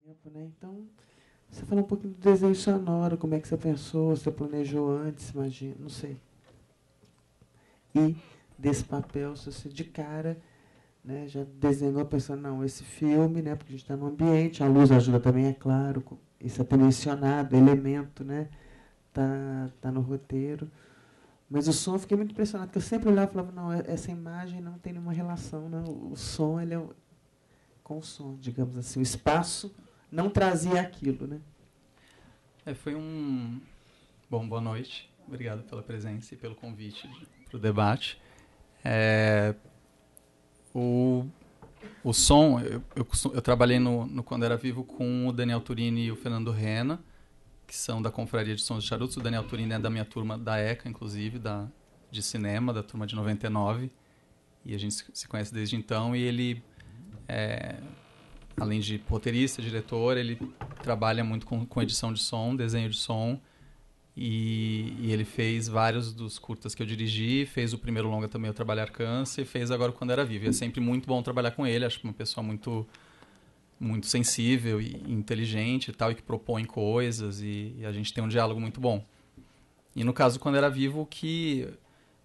tempo, né? Então, você falou um pouquinho do desenho sonoro, como é que você pensou, você planejou antes, imagina, não sei. E desse papel, se você de cara, né, já desenhou pensando, não, esse filme, né, porque a gente está no ambiente, a luz ajuda também, é claro, isso é até mencionado, elemento, né, tá no roteiro. Mas o som, eu fiquei muito impressionado, porque eu sempre olhava e falava, não, essa imagem não tem nenhuma relação, né? O som, ele é com o som, digamos assim. O espaço não trazia aquilo, né? Foi um... Bom, boa noite. Obrigado pela presença e pelo convite para o debate. O som, eu trabalhei no Quando Era Vivo com o Daniel Turini e o Fernando Rena, que são da Confraria de Sons de Charutos. O Daniel Turini é da minha turma da ECA, inclusive, de cinema, da turma de 99. E a gente se conhece desde então. E ele, além de roteirista, diretor, ele trabalha muito com edição de som, desenho de som. E ele fez vários dos curtas que eu dirigi, fez o primeiro longa também, O Trabalhar Cansa, e fez agora Quando Era Vivo. E é sempre muito bom trabalhar com ele, acho uma pessoa muito, muito sensível e inteligente e tal, e que propõe coisas, e a gente tem um diálogo muito bom. E no caso Quando Era Vivo, que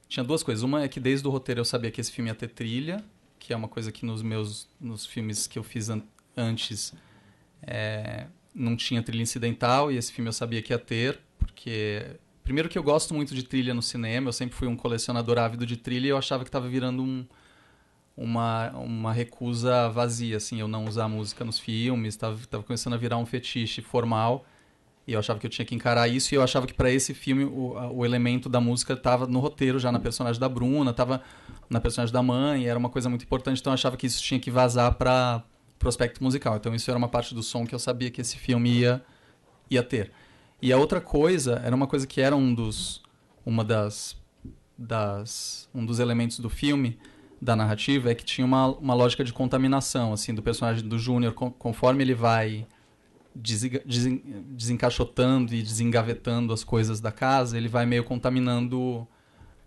tinha duas coisas. Uma é que desde o roteiro eu sabia que esse filme ia ter trilha, que é uma coisa que nos filmes que eu fiz antes não tinha trilha incidental, e esse filme eu sabia que ia ter, porque primeiro que eu gosto muito de trilha no cinema, eu sempre fui um colecionador ávido de trilha, e eu achava que estava virando uma recusa vazia, assim, eu não usar música nos filmes, estava começando a virar um fetiche formal, e eu achava que eu tinha que encarar isso, e eu achava que para esse filme o elemento da música estava no roteiro, já na personagem da Bruna, estava na personagem da mãe, era uma coisa muito importante, então eu achava que isso tinha que vazar para o aspecto musical. Então isso era uma parte do som que eu sabia que esse filme ia ter. E a outra coisa era uma coisa que era um dos elementos do filme, da narrativa, é que tinha uma lógica de contaminação, assim, do personagem do Júnior, conforme ele vai desencaixotando e desengavetando as coisas da casa, ele vai meio contaminando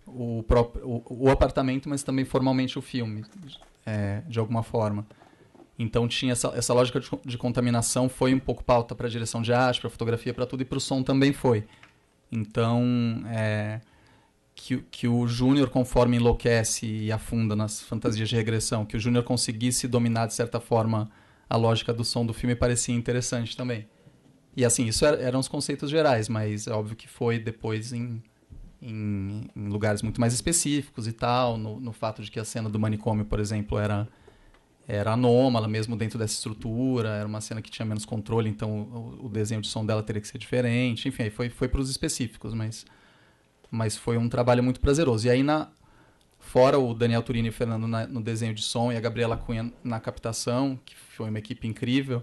o apartamento, mas também formalmente o filme, de alguma forma. Então tinha essa lógica de contaminação, foi um pouco pauta para a direção de arte, para a fotografia, para tudo, e para o som também foi. Então, que o Júnior, conforme enlouquece e afunda nas fantasias de regressão, que o Júnior conseguisse dominar, de certa forma, a lógica do som do filme, parecia interessante também. E assim, isso eram os conceitos gerais, mas é óbvio que foi depois em lugares muito mais específicos e tal, no fato de que a cena do manicômio, por exemplo, era anômala mesmo dentro dessa estrutura, era uma cena que tinha menos controle, então o desenho de som dela teria que ser diferente, enfim, foi para os específicos, mas foi um trabalho muito prazeroso. E aí, fora o Daniel Turini e o Fernando no desenho de som e a Gabriela Cunha na captação, que foi uma equipe incrível,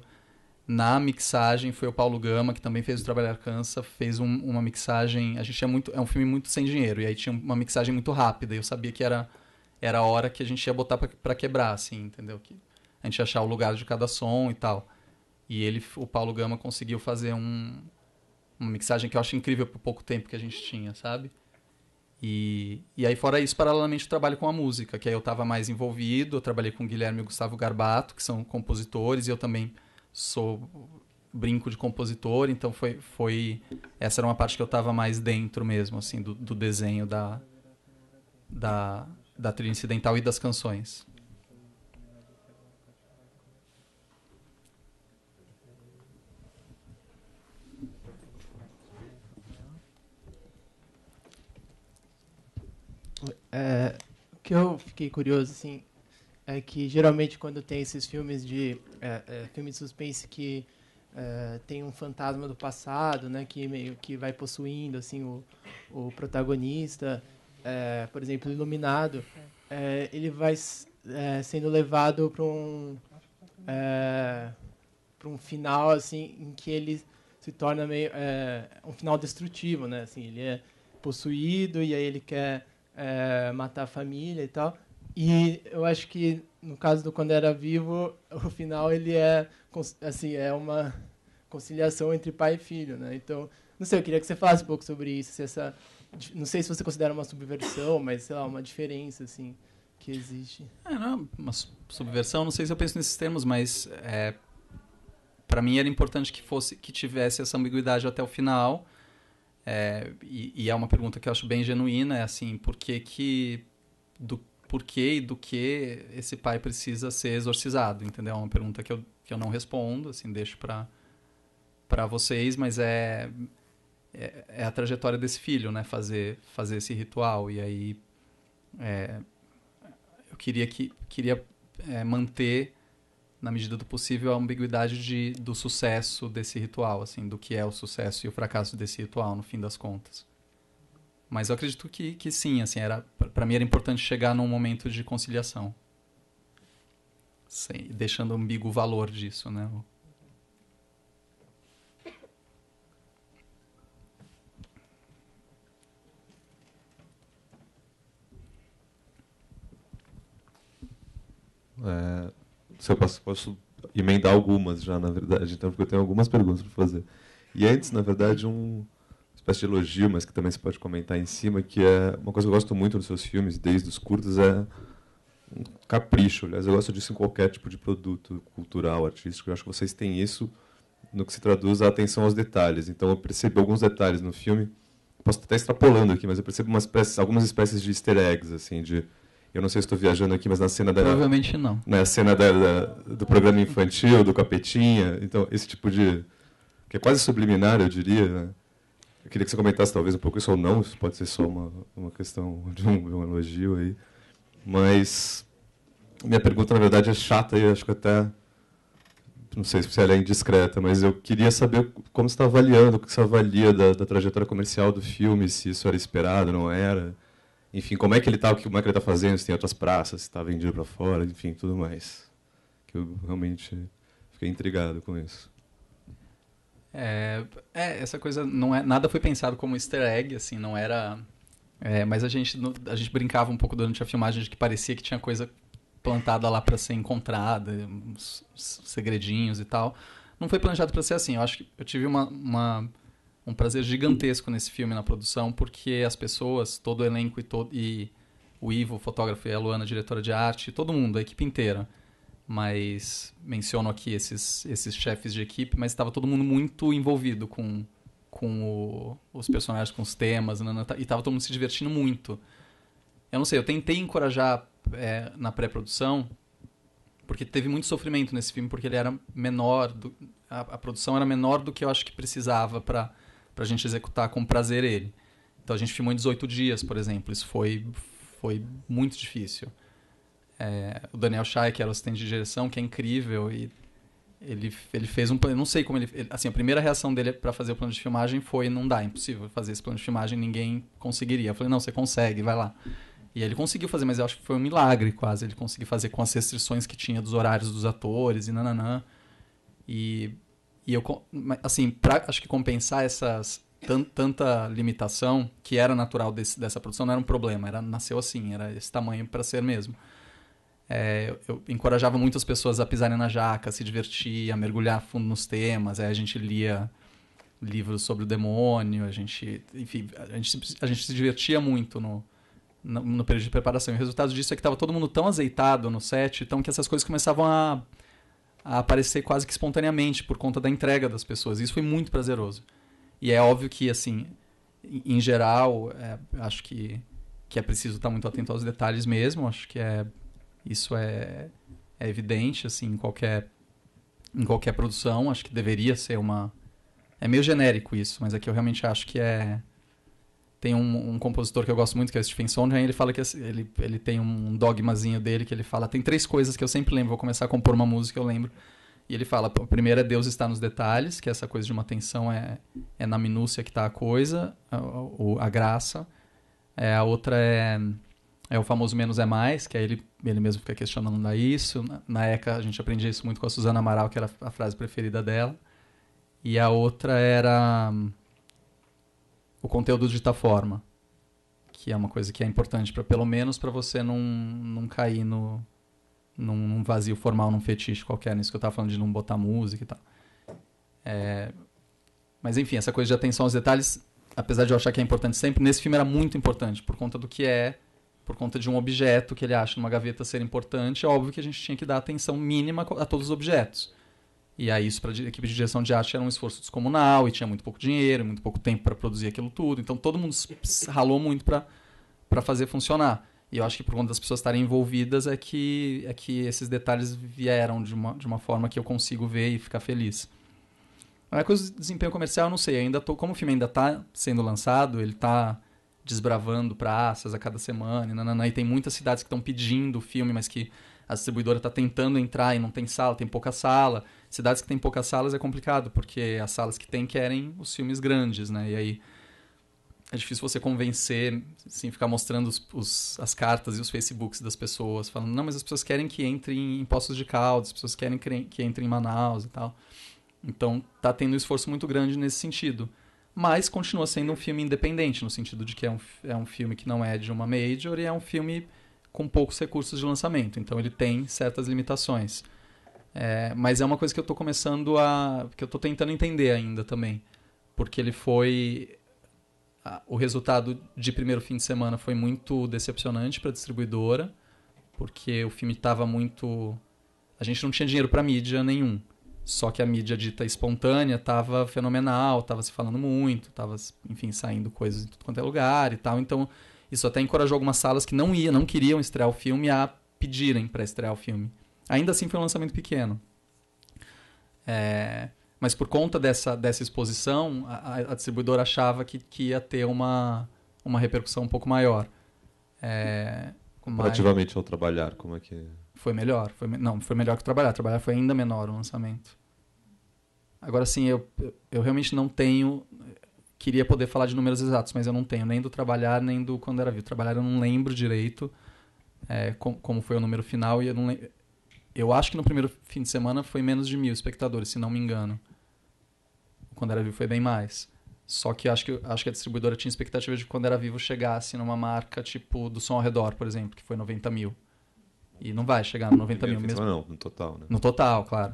na mixagem foi o Paulo Gama, que também fez o Trabalhar Cansa, fez uma mixagem, a gente é um filme muito sem dinheiro, e aí tinha uma mixagem muito rápida, e eu sabia que era a hora que a gente ia botar para quebrar, assim, entendeu? Que a gente ia achar o lugar de cada som e tal. E o Paulo Gama, conseguiu fazer uma mixagem que eu acho incrível pro pouco tempo que a gente tinha, sabe? E aí, fora isso, paralelamente, eu trabalho com a música, que aí eu estava mais envolvido, eu trabalhei com o Guilherme e o Gustavo Garbato, que são compositores, e eu também brinco de compositor, então essa era uma parte que eu estava mais dentro mesmo, assim, do desenho da trilha incidental e das canções. O que eu fiquei curioso, assim, é que geralmente quando tem esses filmes filme de suspense que tem um fantasma do passado, né, que meio que vai possuindo assim o protagonista, por exemplo, Iluminado, ele vai sendo levado para um final assim em que ele se torna meio um final destrutivo, né, assim, ele é possuído e aí ele quer matar a família e tal. E eu acho que no caso do Quando Era Vivo, o final ele assim, é uma conciliação entre pai e filho, né? Então, não sei, eu queria que você falasse um pouco sobre isso, não sei se você considera uma subversão, mas sei lá, uma diferença assim que existe. Não, uma subversão, não sei se eu penso nesses termos, mas para mim era importante que tivesse essa ambiguidade até o final. E é uma pergunta que eu acho bem genuína, é assim, por que e do que esse pai precisa ser exorcizado, entendeu? É uma pergunta que eu não respondo, assim, deixo para vocês, mas é a trajetória desse filho, né? Fazer esse ritual. E aí eu queria manter, na medida do possível, a ambiguidade do sucesso desse ritual, assim, do que é o sucesso e o fracasso desse ritual, no fim das contas. Mas eu acredito que sim, assim, para mim era importante chegar num momento de conciliação. Deixando ambíguo o valor disso, né? Se eu posso emendar algumas já, na verdade, então, porque eu tenho algumas perguntas para fazer. E antes, na verdade, uma espécie de elogio, mas que também você pode comentar em cima, que é uma coisa que eu gosto muito nos seus filmes, desde os curtas, é um capricho. Aliás, eu gosto disso em qualquer tipo de produto cultural, artístico. Eu acho que vocês têm isso no que se traduz a atenção aos detalhes. Então, eu percebo alguns detalhes no filme, posso estar extrapolando aqui, mas eu percebo algumas espécies de easter eggs, assim, eu não sei se estou viajando aqui, mas na cena Provavelmente não. Na cena do programa infantil, do Capetinha, então, esse tipo de... que é quase subliminar, eu diria, né? Eu queria que você comentasse talvez um pouco isso ou não, isso pode ser só uma questão de um elogio aí. Mas minha pergunta, na verdade, é chata e acho que até, não sei se ela é indiscreta, mas eu queria saber como você está avaliando, o que você avalia da trajetória comercial do filme, se isso era esperado, não era. Enfim, como é que ele está fazendo, se tem outras praças, se está vendido para fora, enfim, tudo mais. Que eu realmente fiquei intrigado com isso. Essa coisa não é, nada foi pensado como easter egg, assim, não era, mas a gente brincava um pouco durante a filmagem de que parecia que tinha coisa plantada lá para ser encontrada, uns segredinhos e tal. Não foi planejado para ser assim. Eu acho que eu tive um prazer gigantesco nesse filme na produção, porque as pessoas, todo o elenco e o Ivo, o fotógrafo, e a Luana, diretora de arte, todo mundo, a equipe inteira. Mas menciono aqui esses chefes de equipe, mas estava todo mundo muito envolvido com os personagens, com os temas, e estava todo mundo se divertindo muito. Eu não sei, eu tentei encorajar na pré-produção, porque teve muito sofrimento nesse filme, porque ele era menor, a produção era menor do que eu acho que precisava para a gente executar com prazer ele. Então a gente filmou em 18 dias, por exemplo, isso foi muito difícil. O Daniel Chay, que era o assistente de direção, que é incrível, e ele fez eu não sei como assim, a primeira reação dele para fazer o plano de filmagem foi: não dá, é impossível fazer esse plano de filmagem, ninguém conseguiria. Eu falei: não, você consegue, vai lá. E ele conseguiu fazer, mas eu acho que foi um milagre quase, ele conseguiu fazer com as restrições que tinha dos horários dos atores e nananã. E eu, assim, acho que compensar tanta limitação, que era natural dessa produção, não era um problema, nasceu assim, era esse tamanho para ser mesmo. Eu encorajava muitas pessoas a pisarem na jaca, a se divertir, a mergulhar fundo nos temas. A gente lia livros sobre o demônio, a gente se divertia muito no período de preparação. E o resultado disso é que estava todo mundo tão azeitado no set, então que essas coisas começavam a aparecer quase que espontaneamente por conta da entrega das pessoas. Isso foi muito prazeroso. E é óbvio que, assim, em geral, acho que é preciso estar muito atento aos detalhes mesmo. Acho que isso é evidente, assim, em qualquer produção. Acho que deveria ser é meio genérico isso, mas é que eu realmente acho que tem um compositor que eu gosto muito, que é o Stephen Sondheim. Ele fala que ele tem um dogmazinho dele, que ele fala: tem 3 coisas que eu sempre lembro, vou começar a compor uma música, eu lembro. E ele fala: a primeira é Deus está nos detalhes, que essa coisa de uma atenção é na minúcia que está a coisa, a graça. A outra é o famoso menos é mais, que aí ele mesmo fica questionando isso. Na ECA a gente aprendia isso muito com a Suzana Amaral, que era a frase preferida dela. E a outra era o conteúdo de tal forma, que é uma coisa que é importante, pelo menos para você não cair num vazio formal, num fetiche qualquer, nisso que eu estava falando de não botar música e tal. Mas enfim, essa coisa de atenção aos detalhes, apesar de eu achar que é importante sempre, nesse filme era muito importante, por conta do que por conta de um objeto que ele acha numa gaveta ser importante. É óbvio que a gente tinha que dar atenção mínima a todos os objetos. E aí isso para a equipe de direção de arte era um esforço descomunal e tinha muito pouco dinheiro, muito pouco tempo para produzir aquilo tudo. Então todo mundo ralou muito para fazer funcionar. E eu acho que por conta das pessoas estarem envolvidas é que esses detalhes vieram de uma forma que eu consigo ver e ficar feliz. A coisa do desempenho comercial, eu não sei. Como o filme ainda está sendo lançado, ele está desbravando praças a cada semana. E tem muitas cidades que estão pedindo o filme, mas que a distribuidora está tentando entrar e não tem sala, tem pouca sala. Cidades que tem poucas salas é complicado, porque as salas que tem querem os filmes grandes, né? E aí é difícil você convencer, assim, ficar mostrando as cartas e os Facebooks das pessoas, falando, não, mas as pessoas querem que entre em Poços de Caldas, as pessoas querem que entre em Manaus e tal. Então tá tendo um esforço muito grande nesse sentido. Mas continua sendo um filme independente, no sentido de que é um filme que não é de uma major e é um filme com poucos recursos de lançamento. Então ele tem certas limitações. Mas é uma coisa que eu estou começando que eu estou tentando entender ainda também. Porque ele foi... O resultado de primeiro fim de semana foi muito decepcionante para a distribuidora, porque o filme estava muito... A gente não tinha dinheiro para mídia nenhum. Só que a mídia dita espontânea estava fenomenal, estava se falando muito, estava, enfim, saindo coisas em tudo quanto é lugar e tal. Então, isso até encorajou algumas salas que não queriam estrear o filme a pedirem para estrear o filme. Ainda assim foi um lançamento pequeno. Mas por conta dessa exposição, a distribuidora achava que ia ter uma repercussão um pouco maior. Comparativamente ao Trabalhar, como é que... Foi melhor. Foi melhor que o Trabalhar. Trabalhar foi ainda menor o lançamento. Agora, sim, eu realmente não tenho... Queria poder falar de números exatos, mas eu não tenho nem do Trabalhar, nem do Quando Era Vivo. Trabalhar eu não lembro direito como foi o número final. E eu acho que no primeiro fim de semana foi menos de 1.000 espectadores, se não me engano. Quando Era Vivo foi bem mais. Só que acho que a distribuidora tinha expectativa de que Quando Era Vivo chegasse numa marca tipo do Som ao Redor, por exemplo, que foi 90 mil. E não vai chegar no 90 mil mesmo. Não, no total, né? No total, claro.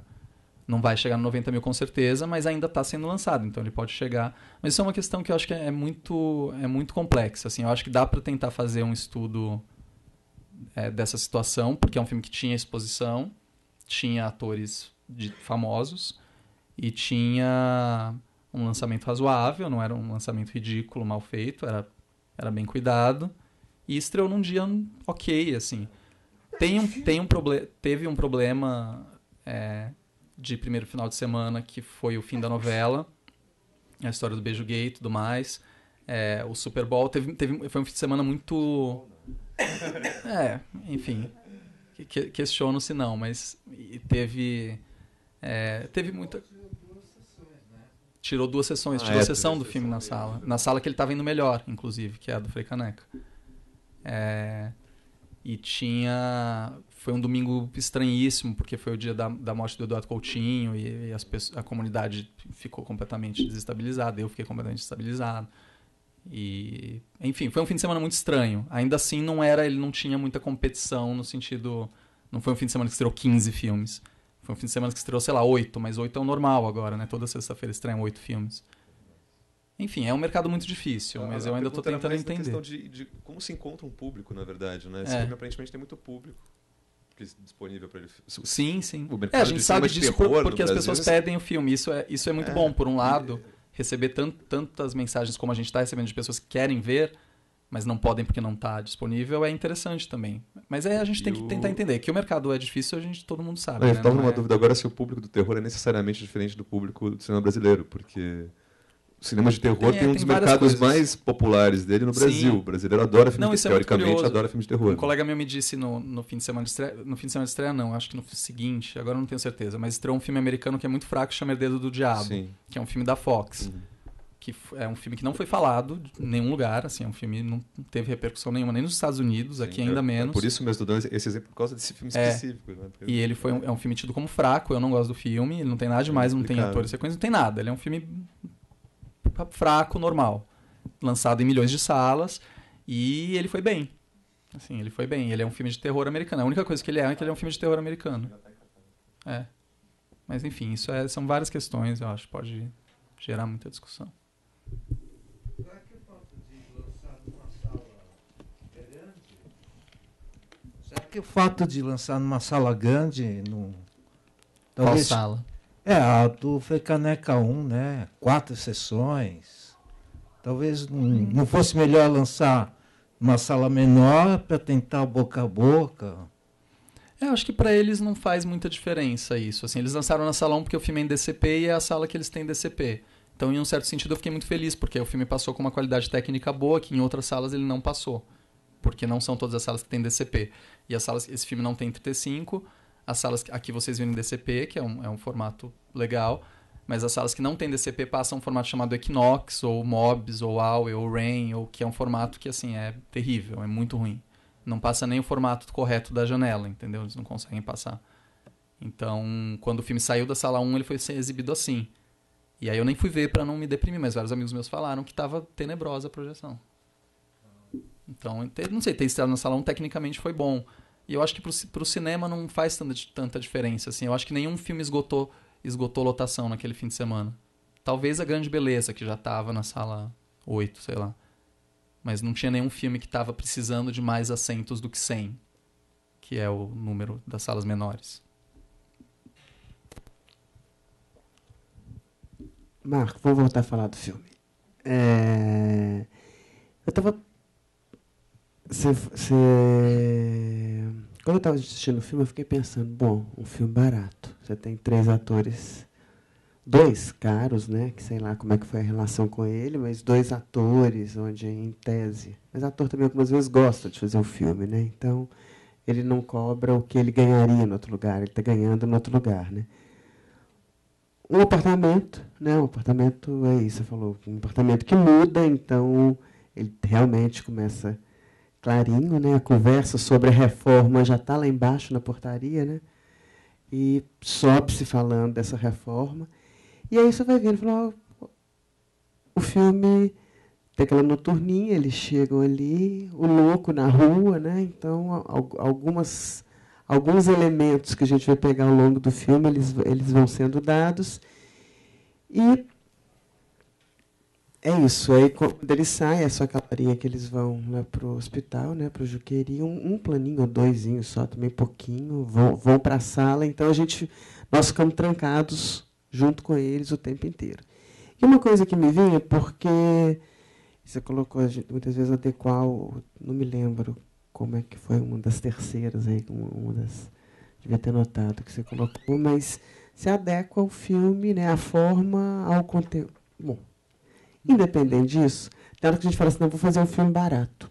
Não vai chegar no 90 mil com certeza, mas ainda está sendo lançado, então ele pode chegar. Mas isso é uma questão que eu acho que é muito complexa. Assim, eu acho que dá para tentar fazer um estudo dessa situação, porque é um filme que tinha exposição, tinha atores famosos e tinha um lançamento razoável, não era um lançamento ridículo, mal feito, era bem cuidado. E estreou num dia ok, assim. Teve um problema de primeiro final de semana, que foi o fim da novela, a história do beijo gay e tudo mais. O Super Bowl foi um fim de semana muito... enfim, questiono-se não, mas teve muita... Tirou 2 sessões, tirou a sessão do filme na sala. Na sala que ele estava indo melhor, inclusive, que é a do Frei Caneca. E foi um domingo estranhíssimo, porque foi o dia da morte do Eduardo Coutinho e a comunidade ficou completamente desestabilizada, eu fiquei completamente desestabilizado. E, enfim, foi um fim de semana muito estranho. Ainda assim, ele não tinha muita competição no sentido... Não foi um fim de semana que estreou 15 filmes. Foi um fim de semana que estreou, sei lá, 8, mas 8 é o normal agora, né? Toda sexta-feira estreiam 8 filmes. Enfim, é um mercado muito difícil, mas eu ainda estou tentando entender. É uma questão de como se encontra um público, na verdade, né? Esse filme aparentemente tem muito público disponível para ele. Sim. O mercado a gente sabe disso porque as pessoas pedem o filme. Isso é muito bom, por um lado, receber tantas mensagens como a gente está recebendo de pessoas que querem ver, mas não podem porque não está disponível, é interessante também. Mas a gente tem que tentar entender. Que o mercado é difícil, todo mundo sabe. Eu estava numa dúvida agora se o público do terror é necessariamente diferente do público do cinema brasileiro, porque... O cinema de terror tem um dos mercados mais populares dele no Brasil. Sim. O brasileiro adora filme de terror. Teoricamente, adora filme de terror. Um colega meu me disse no fim de semana de estreia... No fim de semana de estreia, não. Acho que no seguinte, agora não tenho certeza. Mas estreou um filme americano que é muito fraco, chama Dedo do Diabo. Sim. Que é um filme da Fox. Que é um filme que não foi falado em nenhum lugar. Assim, é um filme que não teve repercussão nenhuma, nem nos Estados Unidos, aqui ainda menos. Por isso mesmo estou dando esse exemplo, por causa desse filme específico. Né? E ele é um filme tido como fraco. Eu não gosto do filme. Ele não tem nada demais, não tem ator e sequência, não tem nada. Ele é um filme... fraco, normal, lançado em milhões de salas, e ele foi bem. Assim, ele foi bem. Ele é um filme de terror americano. A única coisa que ele é que ele é um filme de terror americano. Mas enfim, são várias questões, eu acho, pode gerar muita discussão. Será que o fato de lançar numa sala grande, Qual sala? A do Frecaneca 1, né? 4 sessões. Talvez não fosse melhor lançar uma sala menor para tentar boca a boca. Eu acho que para eles não faz muita diferença isso. Assim, eles lançaram na sala 1 porque o filme é em DCP e é a sala que eles têm DCP. Então, em um certo sentido, eu fiquei muito feliz, porque o filme passou com uma qualidade técnica boa, que em outras salas ele não passou. Porque não são todas as salas que têm DCP. E as salas, esse filme não tem 35, as salas aqui vocês viram em DCP, que é um formato legal, mas as salas que não têm DCP passam um formato chamado Equinox, ou Mobs, ou AUE, ou Rain, ou que é um formato que, assim, é terrível, é muito ruim. Não passa nem o formato correto da janela, entendeu? Eles não conseguem passar. Então, quando o filme saiu da sala 1, ele foi ser exibido assim. E aí eu nem fui ver para não me deprimir, mas vários amigos meus falaram que estava tenebrosa a projeção. Então, não sei, ter estreado na sala 1 tecnicamente foi bom. E eu acho que pro cinema não faz tanta diferença. Assim. Eu acho que nenhum filme esgotou lotação naquele fim de semana. Talvez A Grande Beleza, que já estava na sala 8, sei lá. Mas não tinha nenhum filme que estava precisando de mais assentos do que 100, que é o número das salas menores. Marco, vamos voltar a falar do filme. Eu estava... Quando eu estava assistindo o filme, eu fiquei pensando, bom, um filme barato. Você tem 3 atores, 2 caros, né? Que sei lá como é que foi a relação com ele, mas 2 atores, onde em tese... Mas ator também algumas vezes gosta de fazer o filme, né? Então, ele não cobra o que ele ganharia no outro lugar, ele está ganhando no outro lugar, né? Um apartamento, né? Um apartamento, é isso, você falou, um apartamento que muda, então ele realmente começa clarinho, né? A conversa sobre a reforma já está lá embaixo na portaria, né? E sobe-se falando dessa reforma. E aí você vai vendo, fala, o filme tem aquela noturninha, eles chegam ali, o louco na rua, né? Então, alguns elementos que a gente vai pegar ao longo do filme, eles vão sendo dados. E é isso. Aí, quando eles saem, é só aquela horinha que eles vão lá para o hospital, né, para o Juqueri, um planinho ou 2 só, também pouquinho, vão para a sala. Então, nós ficamos trancados junto com eles o tempo inteiro. E uma coisa que me vinha, porque você colocou muitas vezes adequar, não me lembro como é que foi uma das terceiras aí, devia ter notado que você colocou, mas se adequa ao filme, né, a forma, ao conteúdo. Bom, independente disso, tem hora que a gente fala assim, não, vou fazer um filme barato.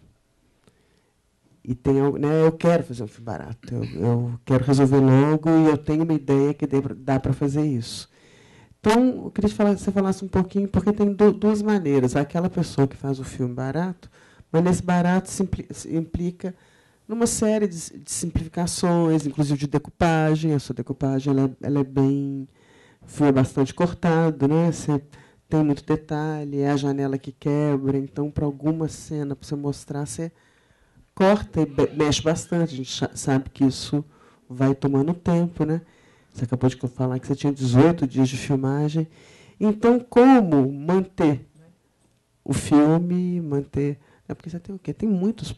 E tem, né, eu quero fazer um filme barato, eu quero resolver logo e eu tenho uma ideia que dá para fazer isso. Então, eu queria que você falasse um pouquinho, porque tem 2 maneiras. Aquela pessoa que faz o filme barato, mas nesse barato implica numa série de simplificações, inclusive de decupagem. A sua decupagem ela é bem... O filme é bastante cortado, né? Você tem muito detalhe, é a janela que quebra. Então, para alguma cena, para você mostrar, você corta e mexe bastante. A gente sabe que isso vai tomando tempo, né? Você acabou de falar que você tinha 18 dias de filmagem. Então, como manter o filme, porque você tem o quê? Tem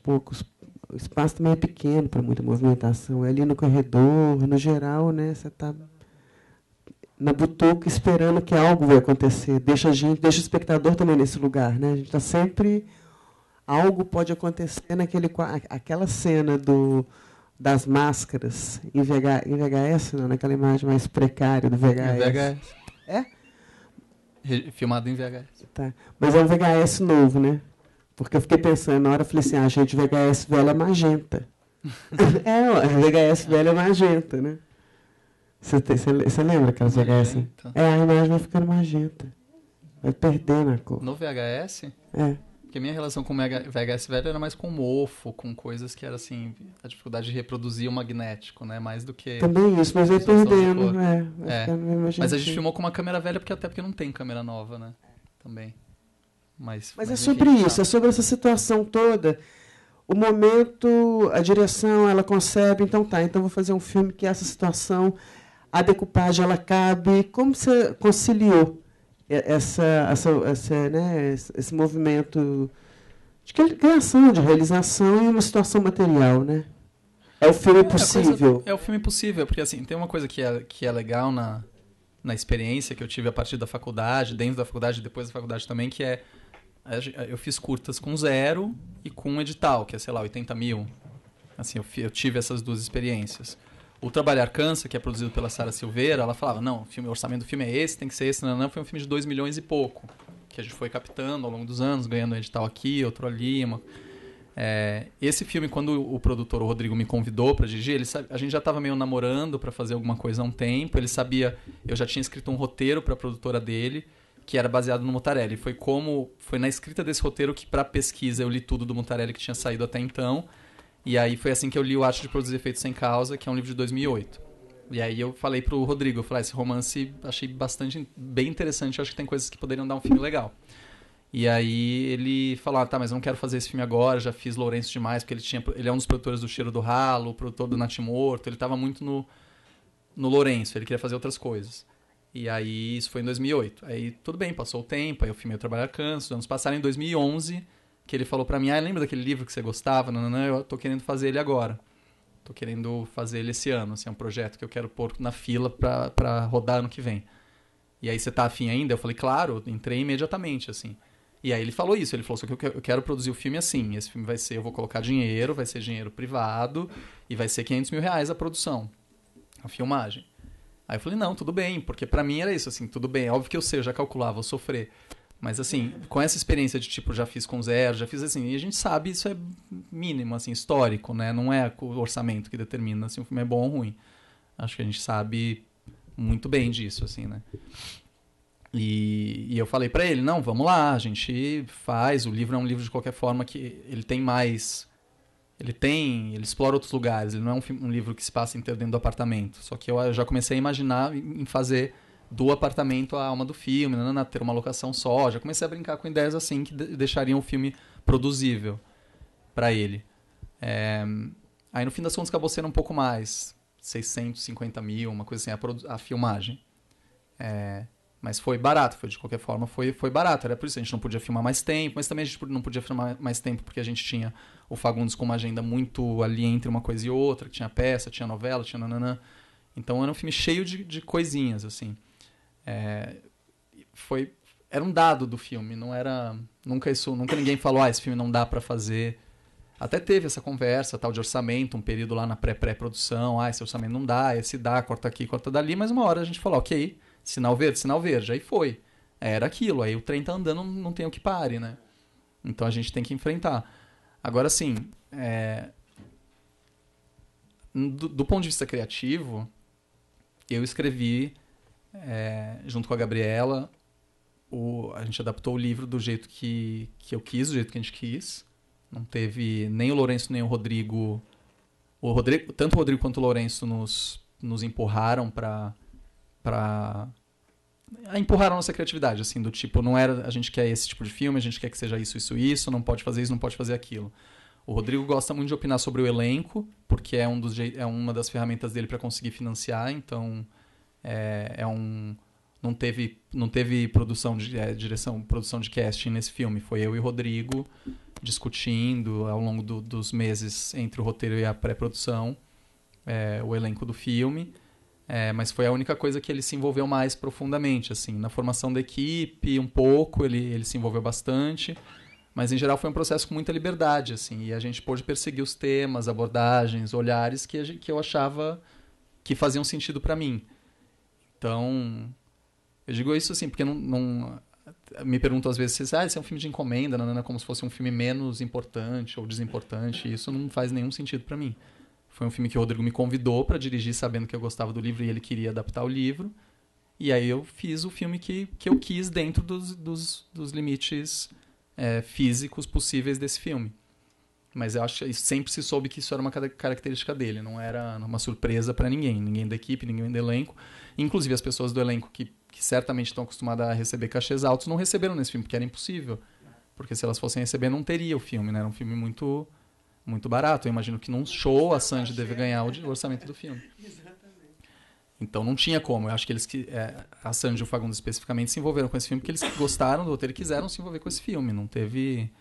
poucos. O espaço também é pequeno para muita movimentação. É ali no corredor, no geral, né? Você está na butuca esperando que algo vai acontecer. Deixa o espectador também nesse lugar, né? A gente está sempre... Algo pode acontecer aquela cena das máscaras em VHS, não, naquela imagem mais precária do VHS. Em VHS. É? Filmado em VHS. Tá. Mas é um VHS novo, né? Porque eu fiquei pensando, na hora eu falei assim, gente, VHS velho é magenta. VHS velho é magenta, né? Você lembra aquelas VHS? A imagem vai ficando magenta. Vai perdendo a cor. No VHS? É. Porque a minha relação com o VHS velho era mais com mofo, com coisas que era assim, a dificuldade de reproduzir o magnético, né? Mais do que... Também isso, mas vai perdendo. Mas a gente filmou com uma câmera velha, porque não tem câmera nova, né? Também. Mas é sobre isso, é sobre essa situação toda. O momento, a direção, ela concebe, então vou fazer um filme que essa situação, a decupagem, ela cabe. Como você conciliou esse movimento de criação, de realização e uma situação material, né? É o filme possível. É o filme possível, porque assim, tem uma coisa que é legal na na experiência que eu tive a partir da faculdade, dentro da faculdade e depois da faculdade também, que é... Eu fiz curtas com 0 e com um edital, que é, sei lá, 80 mil. Assim, eu tive essas duas experiências. O Trabalhar Cansa, que é produzido pela Sara Silveira, ela falava, não, o orçamento do filme é esse, tem que ser esse, não, foi um filme de 2 milhões e pouco, que a gente foi captando ao longo dos anos, ganhando um edital aqui, outro ali. Esse filme, quando o produtor, o Rodrigo, me convidou para dirigir, a gente já estava meio namorando para fazer alguma coisa há um tempo, ele sabia, eu já tinha escrito um roteiro para a produtora dele, que era baseado no Mutarelli. Foi na escrita desse roteiro que, para pesquisa, eu li tudo do Mutarelli que tinha saído até então. E aí foi assim que eu li o Arte de Produzir Efeitos Sem Causa, que é um livro de 2008. E aí eu falei pro Rodrigo, esse romance achei bem interessante, acho que tem coisas que poderiam dar um filme legal. E aí ele falou, tá, mas eu não quero fazer esse filme agora, já fiz Lourenço demais, porque ele é um dos produtores do Cheiro do Ralo, produtor do Natimorto, ele estava muito no Lourenço, ele queria fazer outras coisas. E aí isso foi em 2008. Aí tudo bem, passou o tempo, aí eu filmei o Trabalhar Cansa, os anos passaram. Em 2011, que ele falou pra mim, lembra daquele livro que você gostava? Não, eu tô querendo fazer ele agora. Tô querendo fazer ele esse ano, assim, é um projeto que eu quero pôr na fila pra rodar ano que vem. E aí, você tá afim ainda? Eu falei, claro, entrei imediatamente, assim. E aí ele falou isso, ele falou, só que eu quero produzir o filme assim, esse filme eu vou colocar dinheiro, vai ser dinheiro privado, e vai ser R$500 mil a produção, a filmagem. Aí eu falei, não, tudo bem, porque pra mim era isso, assim, tudo bem, é óbvio que eu já calculava, vou sofrer. Mas, assim, com essa experiência de, tipo, já fiz com 0, já fiz assim, e a gente sabe, isso é mínimo, assim, histórico, né? Não é o orçamento que determina se um filme é bom ou ruim. Acho que a gente sabe muito bem disso, assim, né? E eu falei pra ele, não, vamos lá, a gente faz, o livro é um livro de qualquer forma que ele tem mais... Ele explora outros lugares, ele não é um livro que se passa inteiro dentro do apartamento. Só que eu já comecei a imaginar em fazer do apartamento a alma do filme, ter uma locação só. Já comecei a brincar com ideias assim que deixariam o filme produzível para ele. Aí no fim das contas acabou sendo um pouco mais, 650 mil, uma coisa assim, a filmagem. Mas foi barato, de qualquer forma foi barato. Era por isso que a gente não podia filmar mais tempo, mas também a gente não podia filmar mais tempo porque a gente tinha o Fagundes com uma agenda muito ali entre uma coisa e outra, que tinha peça, tinha novela, tinha nananã. Então era um filme cheio de coisinhas, assim. Era um dado do filme, não era... Nunca ninguém falou, esse filme não dá pra fazer. Até teve essa conversa, tal, de orçamento, um período lá na pré-produção, esse orçamento não dá, esse dá, corta aqui, corta dali, mas uma hora a gente falou, ok, sinal verde, aí foi. Era aquilo, aí o trem tá andando, não tem o que pare, né? Então a gente tem que enfrentar. Agora, assim, do ponto de vista criativo, eu escrevi, junto com a Gabriela, a gente adaptou o livro do jeito que eu quis, do jeito que a gente quis. Não teve nem o Lourenço nem o Rodrigo. Tanto o Rodrigo quanto o Lourenço nos empurraram empurraram a nossa criatividade, assim, do tipo, não era a gente quer esse tipo de filme, a gente quer que seja isso, não pode fazer isso, não pode fazer aquilo. O Rodrigo gosta muito de opinar sobre o elenco, porque é uma das ferramentas dele para conseguir financiar, então não teve produção de produção de casting nesse filme, foi eu e o Rodrigo discutindo ao longo dos meses entre o roteiro e a pré-produção o elenco do filme. Mas foi a única coisa que ele se envolveu mais profundamente, assim, na formação da equipe, um pouco, ele se envolveu bastante, mas em geral foi um processo com muita liberdade, assim, e a gente pôde perseguir os temas, abordagens, olhares que eu achava que faziam sentido para mim. Então, eu digo isso assim, porque não me perguntam às vezes se esse é um filme de encomenda, não é como se fosse um filme menos importante ou desimportante, e isso não faz nenhum sentido para mim. Foi um filme que o Rodrigo me convidou para dirigir, sabendo que eu gostava do livro e ele queria adaptar o livro. E aí eu fiz o filme que eu quis dentro dos limites físicos possíveis desse filme. Mas eu acho que sempre se soube que isso era uma característica dele. Não era uma surpresa para ninguém. Ninguém da equipe, ninguém do elenco. Inclusive as pessoas do elenco que certamente estão acostumadas a receber cachês altos não receberam nesse filme, porque era impossível. Porque se elas fossem receber, não teria o filme, né? Era um filme muito... muito barato. Eu imagino que num show a Sandy deve ganhar o orçamento do filme. Então não tinha como. Eu acho que a Sandy e o Fagundes especificamente se envolveram com esse filme porque eles gostaram do roteiro e quiseram se envolver com esse filme. Não teve...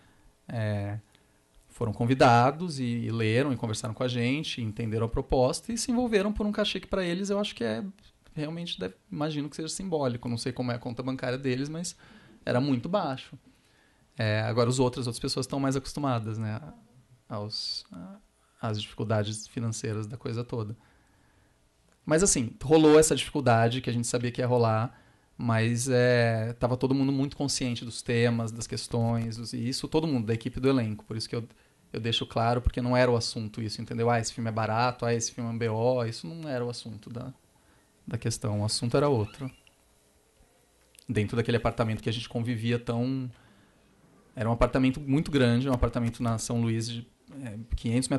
foram convidados e leram e conversaram com a gente, entenderam a proposta e se envolveram por um cachê que para eles eu acho que é realmente imagino que seja simbólico. Não sei como é a conta bancária deles, mas era muito baixo. Agora, outras pessoas estão mais acostumadas, né, às dificuldades financeiras da coisa toda. Mas, assim, rolou essa dificuldade que a gente sabia que ia rolar, mas estava todo mundo muito consciente dos temas, das questões, e isso todo mundo, da equipe do elenco. Por isso que eu deixo claro, porque não era o assunto isso, entendeu? Esse filme é barato, esse filme é um BO, isso não era o assunto da questão. O assunto era outro. Dentro daquele apartamento que a gente convivia tão... Era um apartamento muito grande, um apartamento na São Luís de 500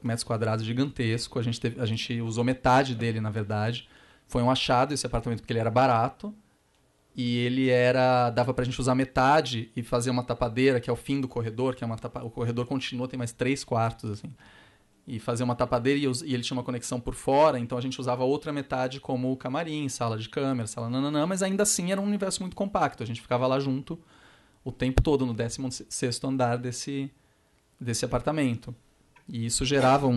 metros quadrados, gigantesco. A gente usou metade dele, na verdade. Foi um achado esse apartamento, porque ele era barato. E ele dava pra gente usar metade e fazer uma tapadeira, que é o fim do corredor, que é o corredor continua, tem mais 3 quartos, assim. E fazer uma tapadeira e ele tinha uma conexão por fora, então a gente usava a outra metade como camarim, sala de câmera, sala nananã, mas ainda assim era um universo muito compacto. A gente ficava lá junto o tempo todo, no 16º andar desse apartamento. E isso gerava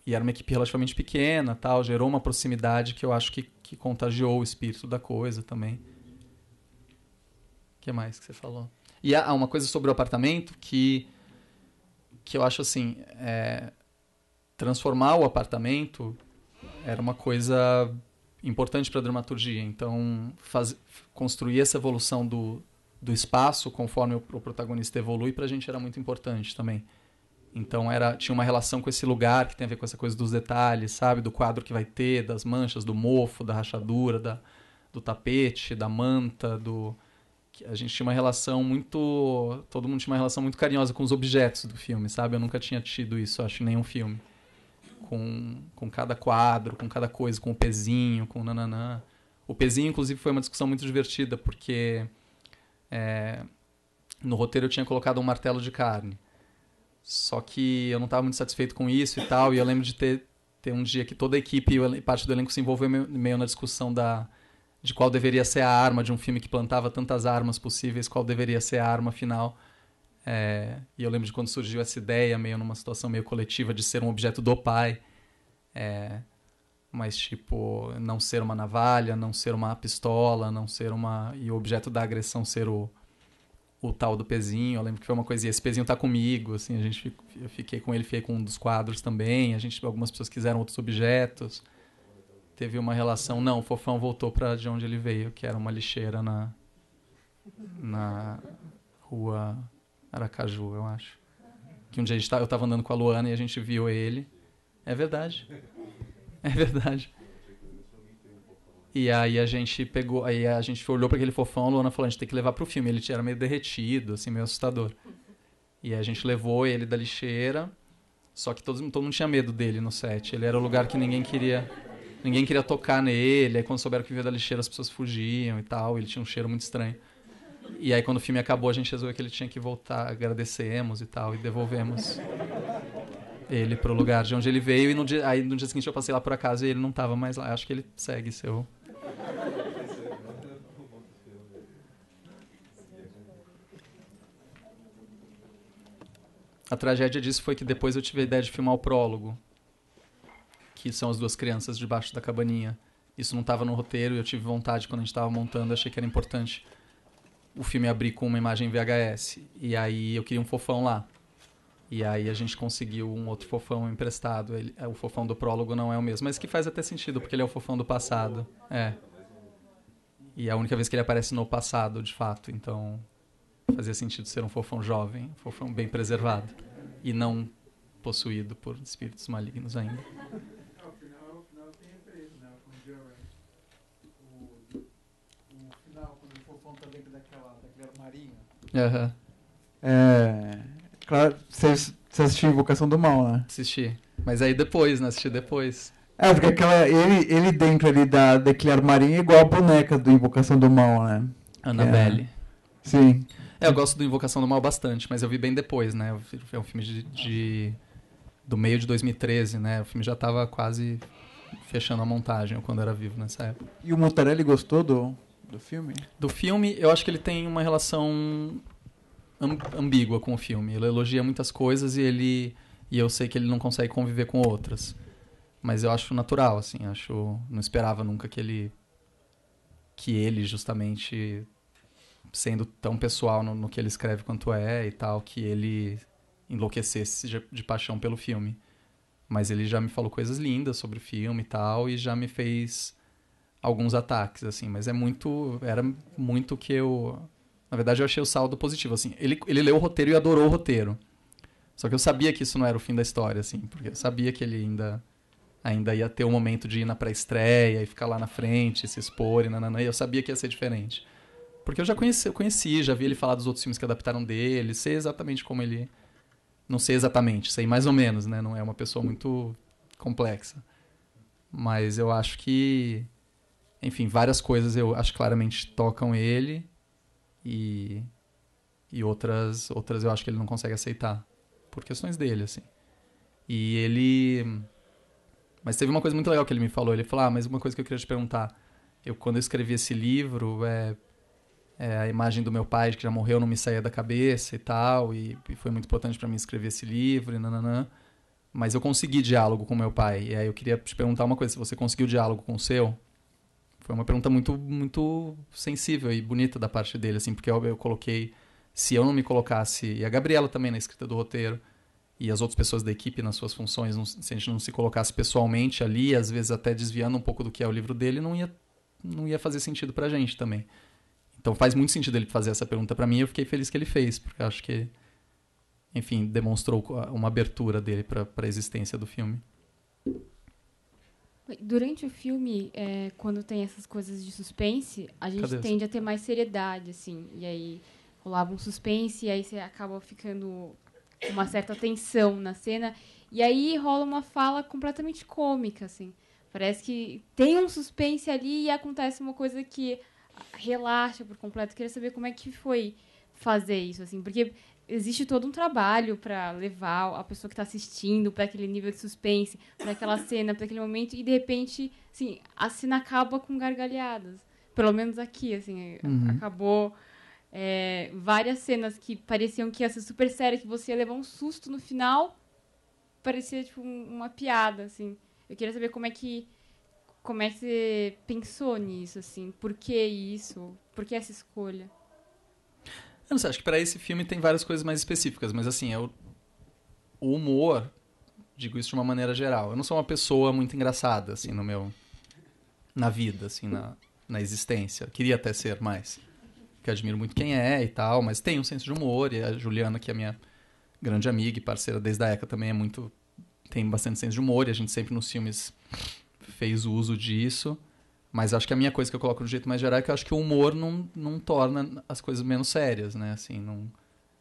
e era uma equipe relativamente pequena, tal, gerou uma proximidade que eu acho que contagiou o espírito da coisa também. O que mais que você falou? E há uma coisa sobre o apartamento que eu acho assim, transformar o apartamento era uma coisa importante para a dramaturgia. Então, construir essa evolução do espaço conforme o protagonista evolui, para a gente era muito importante também. Então tinha uma relação com esse lugar que tem a ver com essa coisa dos detalhes, sabe? Do quadro que vai ter, das manchas, do mofo, da rachadura, do tapete, da manta, a gente tinha uma relação muito... Todo mundo tinha uma relação muito carinhosa com os objetos do filme, sabe? Eu nunca tinha tido isso, acho, em nenhum filme. Com cada quadro, com cada coisa, com o pezinho, com o nananã. O pezinho, inclusive, foi uma discussão muito divertida, porque no roteiro eu tinha colocado um martelo de carne. Só que eu não estava muito satisfeito com isso e tal, e eu lembro de ter um dia que toda a equipe e parte do elenco se envolveu meio na discussão de qual deveria ser a arma de um filme que plantava tantas armas possíveis, qual deveria ser a arma final. E eu lembro de quando surgiu essa ideia, meio numa situação meio coletiva, de ser um objeto do pai, mas tipo, não ser uma navalha, não ser uma pistola, não ser e o objeto da agressão ser o tal do pezinho. Eu lembro que foi uma coisa, e esse pezinho tá comigo, assim, eu fiquei com ele, fiquei com um dos quadros também, algumas pessoas quiseram outros objetos. Teve uma relação, não, o Fofão voltou para de onde ele veio, que era uma lixeira na rua Aracaju, eu acho. Que um dia eu estava andando com a Luana e a gente viu ele. É verdade. É verdade. E aí a gente olhou para aquele fofão, a Luana falou, a gente tem que levar pro filme. Ele era meio derretido, assim, meio assustador. E a gente levou ele da lixeira, só que todo mundo tinha medo dele no set. Ele era o lugar que ninguém queria tocar nele. Aí quando souberam que veio da lixeira, as pessoas fugiam e tal. Ele tinha um cheiro muito estranho. E aí quando o filme acabou, a gente resolveu que ele tinha que voltar. Agradecemos e tal, e devolvemos ele pro lugar de onde ele veio. E no dia seguinte eu passei lá por acaso e ele não estava mais lá. Acho que ele segue seu... A tragédia disso foi que depois eu tive a ideia de filmar o prólogo, que são as duas crianças debaixo da cabaninha. Isso não estava no roteiro e eu tive vontade, quando a gente estava montando, achei que era importante o filme abrir com uma imagem VHS. E aí eu queria um fofão lá. E aí a gente conseguiu um outro fofão emprestado. O fofão do prólogo não é o mesmo, mas que faz até sentido, porque ele é o fofão do passado. E é a única vez que ele aparece no passado, de fato. Então fazia sentido ser um fofão jovem, um fofão bem preservado. E não possuído por espíritos malignos ainda. O final tem referência, né? O final, quando o fofão tá dentro daquela armarinho. Claro, você assistiu Invocação do Mal, né? Assisti. Mas aí depois, né? Assisti depois. Porque ele dentro ali daquele armarinho é igual a boneca do Invocação do Mal, né? Annabelle. Sim. Eu gosto do Invocação do Mal bastante, mas eu vi bem depois, né? É um filme do meio de 2013, né? O filme já estava quase fechando a montagem, quando era vivo nessa época. E o Mutarelli gostou do filme? Do filme, eu acho que ele tem uma relação ambígua com o filme. Ele elogia muitas coisas e eu sei que ele não consegue conviver com outras. Mas eu acho natural, assim, não esperava nunca que ele justamente, sendo tão pessoal no que ele escreve quanto é e tal, que ele enlouquecesse de paixão pelo filme. Mas ele já me falou coisas lindas sobre o filme e tal, e já me fez alguns ataques, assim, mas era muito que eu... Na verdade, eu achei o saldo positivo, assim. Ele leu o roteiro e adorou o roteiro. Só que eu sabia que isso não era o fim da história, assim, porque eu sabia que ele ainda ia ter o momento de ir na pré-estreia e ficar lá na frente, se expor e nananã, e eu sabia que ia ser diferente. Porque eu já conheci, já vi ele falar dos outros filmes que adaptaram dele, sei exatamente como ele... Não sei exatamente, sei mais ou menos, né? Não é uma pessoa muito complexa. Mas eu acho que... Enfim, várias coisas eu acho claramente tocam ele e outras eu acho que ele não consegue aceitar. Por questões dele, assim. E ele... Mas teve uma coisa muito legal que ele me falou. Ele falou, mas uma coisa que eu queria te perguntar. Quando eu escrevi esse livro, a imagem do meu pai, que já morreu, não me saía da cabeça e tal. E foi muito importante para mim escrever esse livro e nananã. Mas eu consegui diálogo com meu pai. E aí eu queria te perguntar uma coisa. Se você conseguiu diálogo com o seu... Foi uma pergunta muito, muito sensível e bonita da parte dele, assim, porque eu coloquei... Se eu não me colocasse... E a Gabriela também na escrita do roteiro... E as outras pessoas da equipe nas suas funções, se a gente não se colocasse pessoalmente ali, às vezes até desviando um pouco do que é o livro dele, não ia fazer sentido pra gente também. Então faz muito sentido ele fazer essa pergunta pra mim e eu fiquei feliz que ele fez, porque acho que, enfim, demonstrou uma abertura dele pra existência do filme. Durante o filme, quando tem essas coisas de suspense, a gente tende a ter mais seriedade, assim. E aí rolava um suspense e aí você acaba ficando... uma certa tensão na cena, e aí rola uma fala completamente cômica, assim. Parece que tem um suspense ali e acontece uma coisa que relaxa por completo. Eu queria saber como é que foi fazer isso, assim, porque existe todo um trabalho para levar a pessoa que está assistindo para aquele nível de suspense, para aquela cena, para aquele momento, e de repente, assim, a cena acaba com gargalhadas. Pelo menos aqui, assim, acabou... várias cenas que pareciam que ia ser super séria, que você ia levar um susto no final, parecia tipo uma piada, assim. Eu queria saber como é que você pensou nisso, assim. Por que isso? Por que essa escolha? Eu não sei, acho que para esse filme tem várias coisas mais específicas, mas assim, o humor, digo isso de uma maneira geral. Eu não sou uma pessoa muito engraçada, assim, na vida, assim, na existência. Eu queria até ser mais. Que admiro muito quem é e tal, mas tem um senso de humor, e a Juliana, que é minha grande amiga e parceira desde a ECA, também tem bastante senso de humor, e a gente sempre nos filmes fez uso disso, mas acho que a minha coisa que eu coloco do jeito mais geral é que eu acho que o humor não torna as coisas menos sérias, né, assim,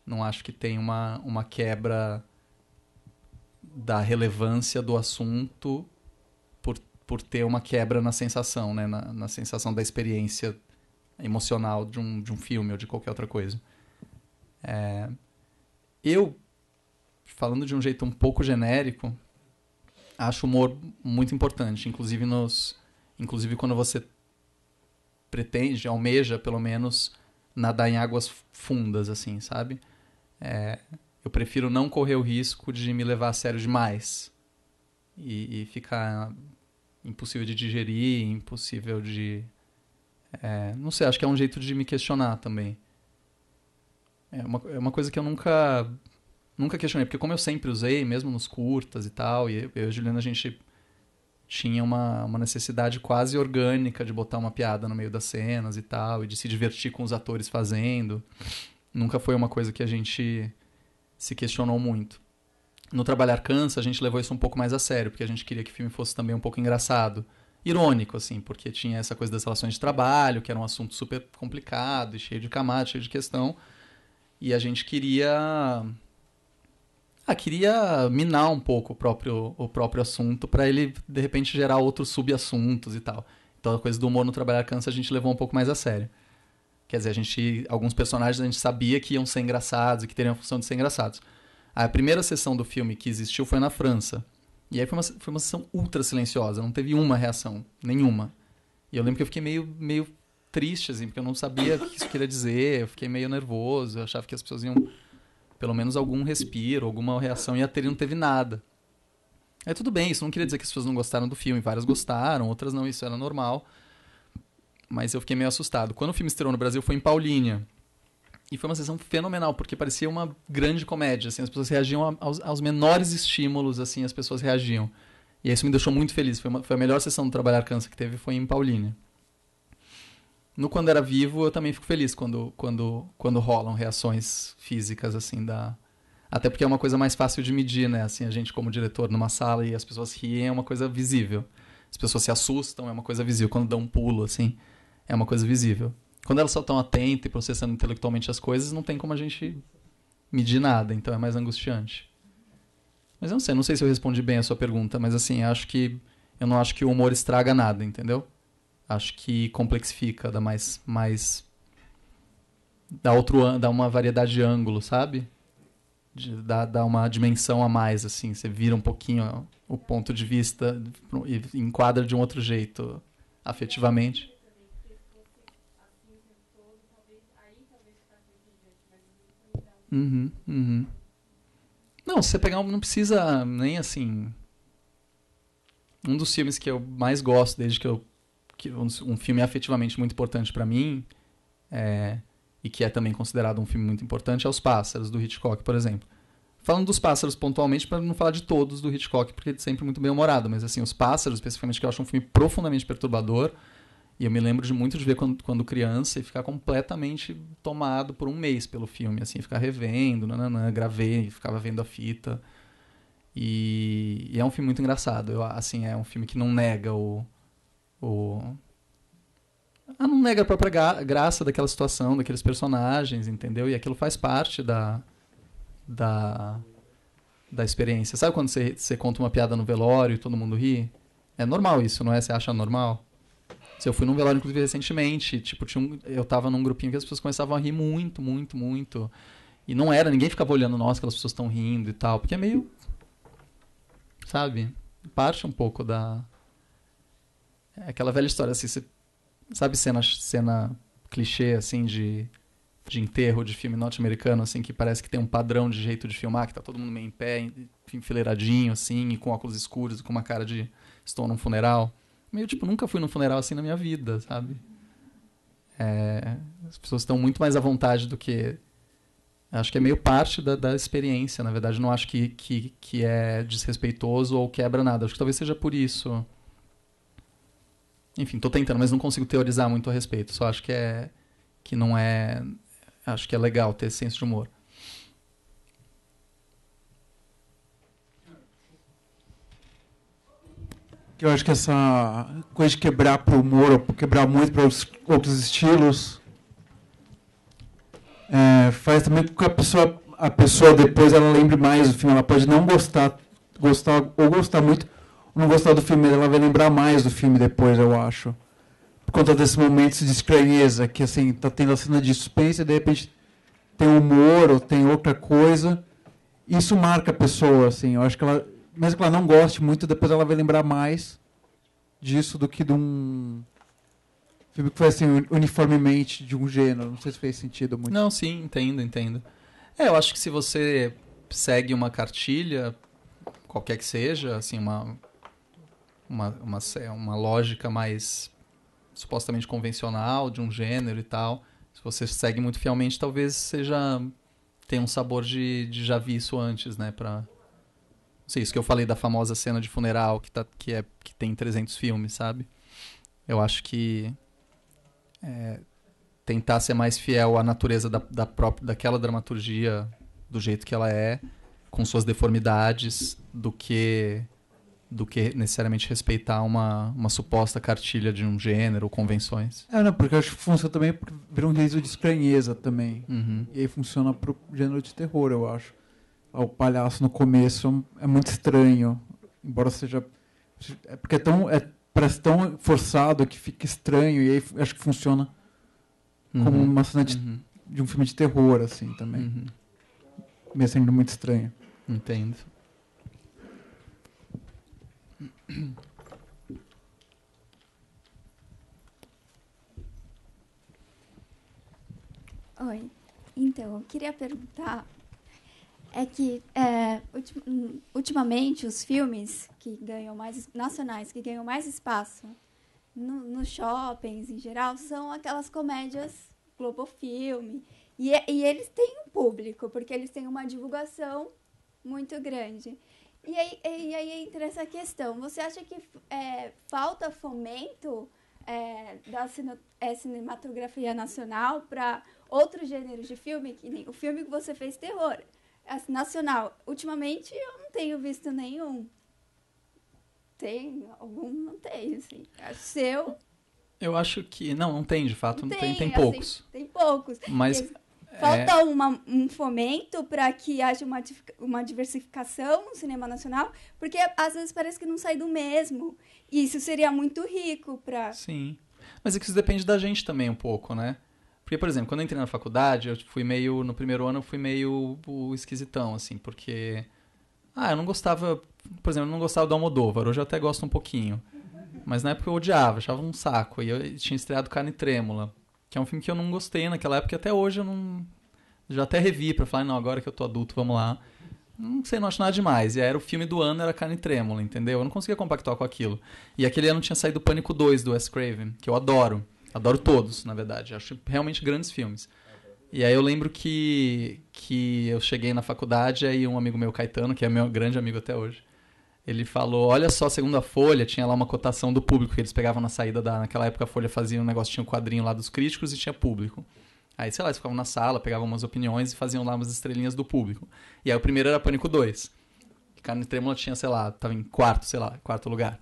não acho que tem uma quebra da relevância do assunto por ter uma quebra na sensação, né, na sensação da experiência emocional de um filme ou de qualquer outra coisa. Eu, falando de um jeito um pouco genérico, acho o humor muito importante, inclusive quando você almeja, pelo menos, nadar em águas fundas, assim, sabe? Eu prefiro não correr o risco de me levar a sério demais e ficar impossível de digerir, impossível de... não sei, acho que é um jeito de me questionar também. É uma coisa que eu nunca questionei, porque como eu sempre usei, mesmo nos curtas e tal, e eu e a Juliana, a gente tinha uma necessidade quase orgânica de botar uma piada no meio das cenas e tal, e de se divertir com os atores fazendo. Nunca foi uma coisa que a gente se questionou muito. No Trabalhar Cansa, a gente levou isso um pouco mais a sério, porque a gente queria que o filme fosse também um pouco engraçado. Irônico, assim, porque tinha essa coisa das relações de trabalho, que era um assunto super complicado e cheio de camadas, cheio de questão. E a gente queria minar um pouco o próprio assunto para ele, de repente, gerar outros subassuntos e tal. Então a coisa do humor no Trabalhar Cansa a gente levou um pouco mais a sério. Quer dizer, alguns personagens a gente sabia que iam ser engraçados e que teriam a função de ser engraçados. A primeira sessão do filme que existiu foi na França. E aí foi uma sessão ultra silenciosa, não teve uma reação, nenhuma. E eu lembro que eu fiquei meio triste, assim, porque eu não sabia o que isso queria dizer, eu fiquei meio nervoso, eu achava que as pessoas iam, pelo menos algum respiro, alguma reação ia ter e não teve nada. É tudo bem, isso não queria dizer que as pessoas não gostaram do filme. Várias gostaram, outras não, isso era normal. Mas eu fiquei meio assustado. Quando o filme estreou no Brasil, foi em Paulínia. E foi uma sessão fenomenal, porque parecia uma grande comédia. Assim, as pessoas reagiam aos menores estímulos, assim, as pessoas reagiam. E isso me deixou muito feliz. Foi a melhor sessão do Trabalhar Cansa que teve, foi em Paulínia. No Quando Era Vivo, eu também fico feliz quando rolam reações físicas, assim, Até porque é uma coisa mais fácil de medir, né? Assim, a gente como diretor numa sala e as pessoas riem é uma coisa visível. As pessoas se assustam, é uma coisa visível. Quando dão um pulo, assim, é uma coisa visível. Quando elas só estão atentas e processando intelectualmente as coisas, não tem como a gente medir nada, então é mais angustiante. Mas eu não sei se eu respondi bem a sua pergunta, mas assim, eu não acho que o humor estraga nada, entendeu? Acho que complexifica, dá uma variedade de ângulo, sabe? Dá uma dimensão a mais, assim, você vira um pouquinho o ponto de vista e enquadra de um outro jeito, afetivamente. Uhum. Não, se você pegar não precisa nem assim. Um dos filmes que eu mais gosto desde que um filme afetivamente muito importante para mim e que é também considerado um filme muito importante é Os Pássaros do Hitchcock, por exemplo. Falando dos Pássaros pontualmente para não falar de todos do Hitchcock porque ele é sempre muito bem humorado, mas assim Os Pássaros especificamente que eu acho um filme profundamente perturbador. E eu me lembro muito de ver quando criança e ficar completamente tomado por um mês pelo filme, assim, ficar revendo, gravei, ficava vendo a fita. E é um filme muito engraçado. Assim, é um filme que não nega não nega a própria graça daquela situação, daqueles personagens, entendeu? E aquilo faz parte da experiência. Sabe quando você conta uma piada no velório e todo mundo ri? É normal isso, não é? Você acha normal? Eu fui num velório, inclusive, recentemente. Tipo, eu tava num grupinho que as pessoas começavam a rir muito, muito, muito. E não era, ninguém ficava olhando, nossa, aquelas pessoas estão rindo e tal. Porque é meio, sabe? Parte um pouco É aquela velha história, assim, sabe cena clichê, assim, de enterro de filme norte-americano, assim, que parece que tem um padrão de jeito de filmar, que tá todo mundo meio em pé, enfileiradinho, assim, e com óculos escuros, e com uma cara de estou num funeral. Meio tipo, nunca fui num funeral assim na minha vida, sabe? As pessoas estão muito mais à vontade do que... Acho que é meio parte da experiência, na verdade. Não acho que é desrespeitoso ou quebra nada. Acho que talvez seja por isso. Enfim, tô tentando, mas não consigo teorizar muito a respeito. Só acho que não é... Acho que é legal ter esse senso de humor. Que eu acho que essa coisa de quebrar para o humor, ou quebrar muito para outros estilos, faz também com que a pessoa depois ela lembre mais do filme. Ela pode não gostar ou gostar muito, ou não gostar do filme, ela vai lembrar mais do filme depois, eu acho. Por conta desses momentos de estranheza, que assim, tá tendo a cena de suspense e de repente tem humor ou tem outra coisa. Isso marca a pessoa, assim. Eu acho que ela, mesmo que ela não goste muito, depois ela vai lembrar mais disso do que de um filme que foi assim, uniformemente de um gênero. Não sei se fez sentido muito. Não, sim, entendo. Eu acho que se você segue uma cartilha, qualquer que seja, assim, uma lógica mais supostamente convencional de um gênero e tal, se você segue muito fielmente, talvez tenha um sabor de já vi isso antes, né? Não sei, isso que eu falei da famosa cena de funeral que tem 300 filmes, sabe? Eu acho que tentar ser mais fiel à natureza daquela dramaturgia do jeito que ela é, com suas deformidades, do que necessariamente respeitar uma suposta cartilha de um gênero ou convenções. Não, porque eu acho que funciona também porque vira um riso de estranheza também. Uhum. E aí funciona pro gênero de terror, eu acho. O palhaço no começo é muito estranho, embora seja... porque parece tão forçado que fica estranho, e aí acho que funciona como uma cena de um filme de terror, assim, também. Mesmo sendo muito estranho. Entendo. Oi. Então, eu queria perguntar é que ultimamente os filmes que ganham mais nacionais, que ganham mais espaço nos shoppings em geral, são aquelas comédias Globo Filme. E eles têm um público, porque eles têm uma divulgação muito grande. E aí entra essa questão. Você acha que falta fomento da cinematografia nacional para outros gêneros de filme? Que nem o filme que você fez, terror. Nacional. Ultimamente, eu não tenho visto nenhum. Tem algum? Não tem, assim. Seu... Eu acho que... Não tem, de fato. Não tem assim, poucos. Tem poucos. Mas... Falta um fomento para que haja uma diversificação no cinema nacional, porque às vezes parece que não sai do mesmo. E isso seria muito rico para... Sim. Mas é que isso depende da gente também um pouco, né? Porque, por exemplo, quando eu entrei na faculdade, eu fui meio... No primeiro ano eu fui meio esquisitão, assim, porque... eu não gostava... Por exemplo, eu não gostava do Almodóvar. Hoje eu até gosto um pouquinho. Mas na época eu odiava, achava um saco. E eu tinha estreado Carne Trêmula, que é um filme que eu não gostei naquela época, e até hoje eu não... Já até revi pra falar, não, agora que eu tô adulto, vamos lá. Não sei, não acho nada demais. E aí era o filme do ano, era Carne Trêmula, entendeu? Eu não conseguia compactuar com aquilo. E aquele ano tinha saído Pânico 2, do Wes Craven, que eu adoro. Adoro todos, na verdade. Acho realmente grandes filmes. E aí eu lembro que eu cheguei na faculdade, aí um amigo meu, Caetano, que é meu grande amigo até hoje, ele falou, olha só, segundo a Folha, tinha lá uma cotação do público, que eles pegavam na saída naquela época a Folha fazia um negócio, tinha um quadrinho lá dos críticos e tinha público. Aí, sei lá, eles ficavam na sala, pegavam umas opiniões e faziam lá umas estrelinhas do público. E aí o primeiro era Pânico 2. Carne Trêmula tinha, sei lá, tava em quarto lugar.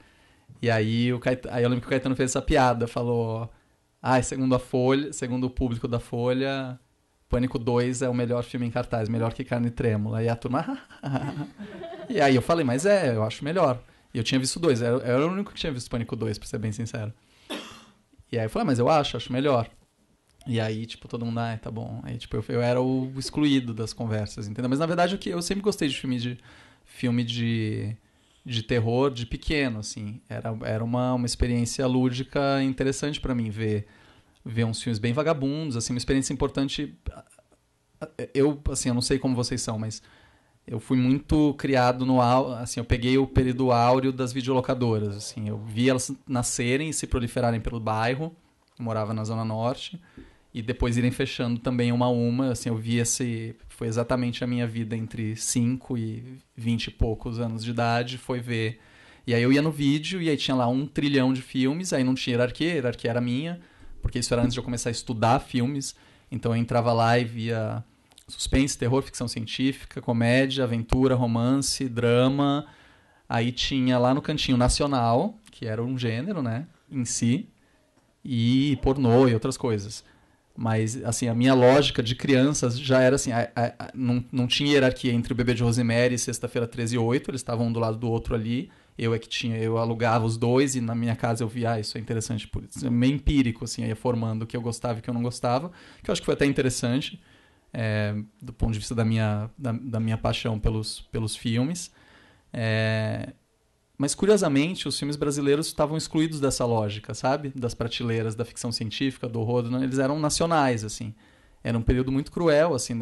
E aí, aí eu lembro que o Caetano fez essa piada, falou, segundo a Folha, segundo o público da Folha, Pânico 2 é o melhor filme em cartaz, melhor que Carne Trêmula. E a turma... E aí eu falei, mas eu acho melhor. E eu tinha visto 2, eu era o único que tinha visto Pânico 2, pra ser bem sincero. E aí eu falei, mas eu acho melhor. E aí, tipo, todo mundo, tá bom. Aí, tipo, eu era o excluído das conversas, entendeu? Mas, na verdade, eu sempre gostei de filme de terror de pequeno, assim. Era uma experiência lúdica interessante pra mim ver uns filmes bem vagabundos, assim, uma experiência importante. Eu não sei como vocês são, mas eu fui muito criado assim, eu peguei o período áureo das videolocadoras, assim. Eu vi elas nascerem e se proliferarem pelo bairro. Eu morava na Zona Norte. E depois irem fechando também uma a uma. Assim, eu vi foi exatamente a minha vida entre 5 e 20 e poucos anos de idade, foi ver. E aí eu ia no vídeo e aí tinha lá 1 trilhão de filmes, aí não tinha hierarquia, a hierarquia era minha, porque isso era antes de eu começar a estudar filmes. Então eu entrava lá e via suspense, terror, ficção científica, comédia, aventura, romance, drama. Aí tinha lá no cantinho nacional, que era um gênero, né, em si, e pornô e outras coisas. Mas, assim, a minha lógica de crianças já era assim, não tinha hierarquia entre o Bebê de Rosemary e Sexta-feira 13 e 8, eles estavam um do lado do outro ali, eu alugava os dois e na minha casa eu via, isso é interessante, isso é meio empírico, assim, aí ia formando o que eu gostava e o que eu não gostava, que eu acho que foi até interessante, do ponto de vista da minha paixão pelos filmes. Mas, curiosamente, os filmes brasileiros estavam excluídos dessa lógica, sabe? Das prateleiras da ficção científica, do horror. Eles eram nacionais, assim. Era um período muito cruel, assim,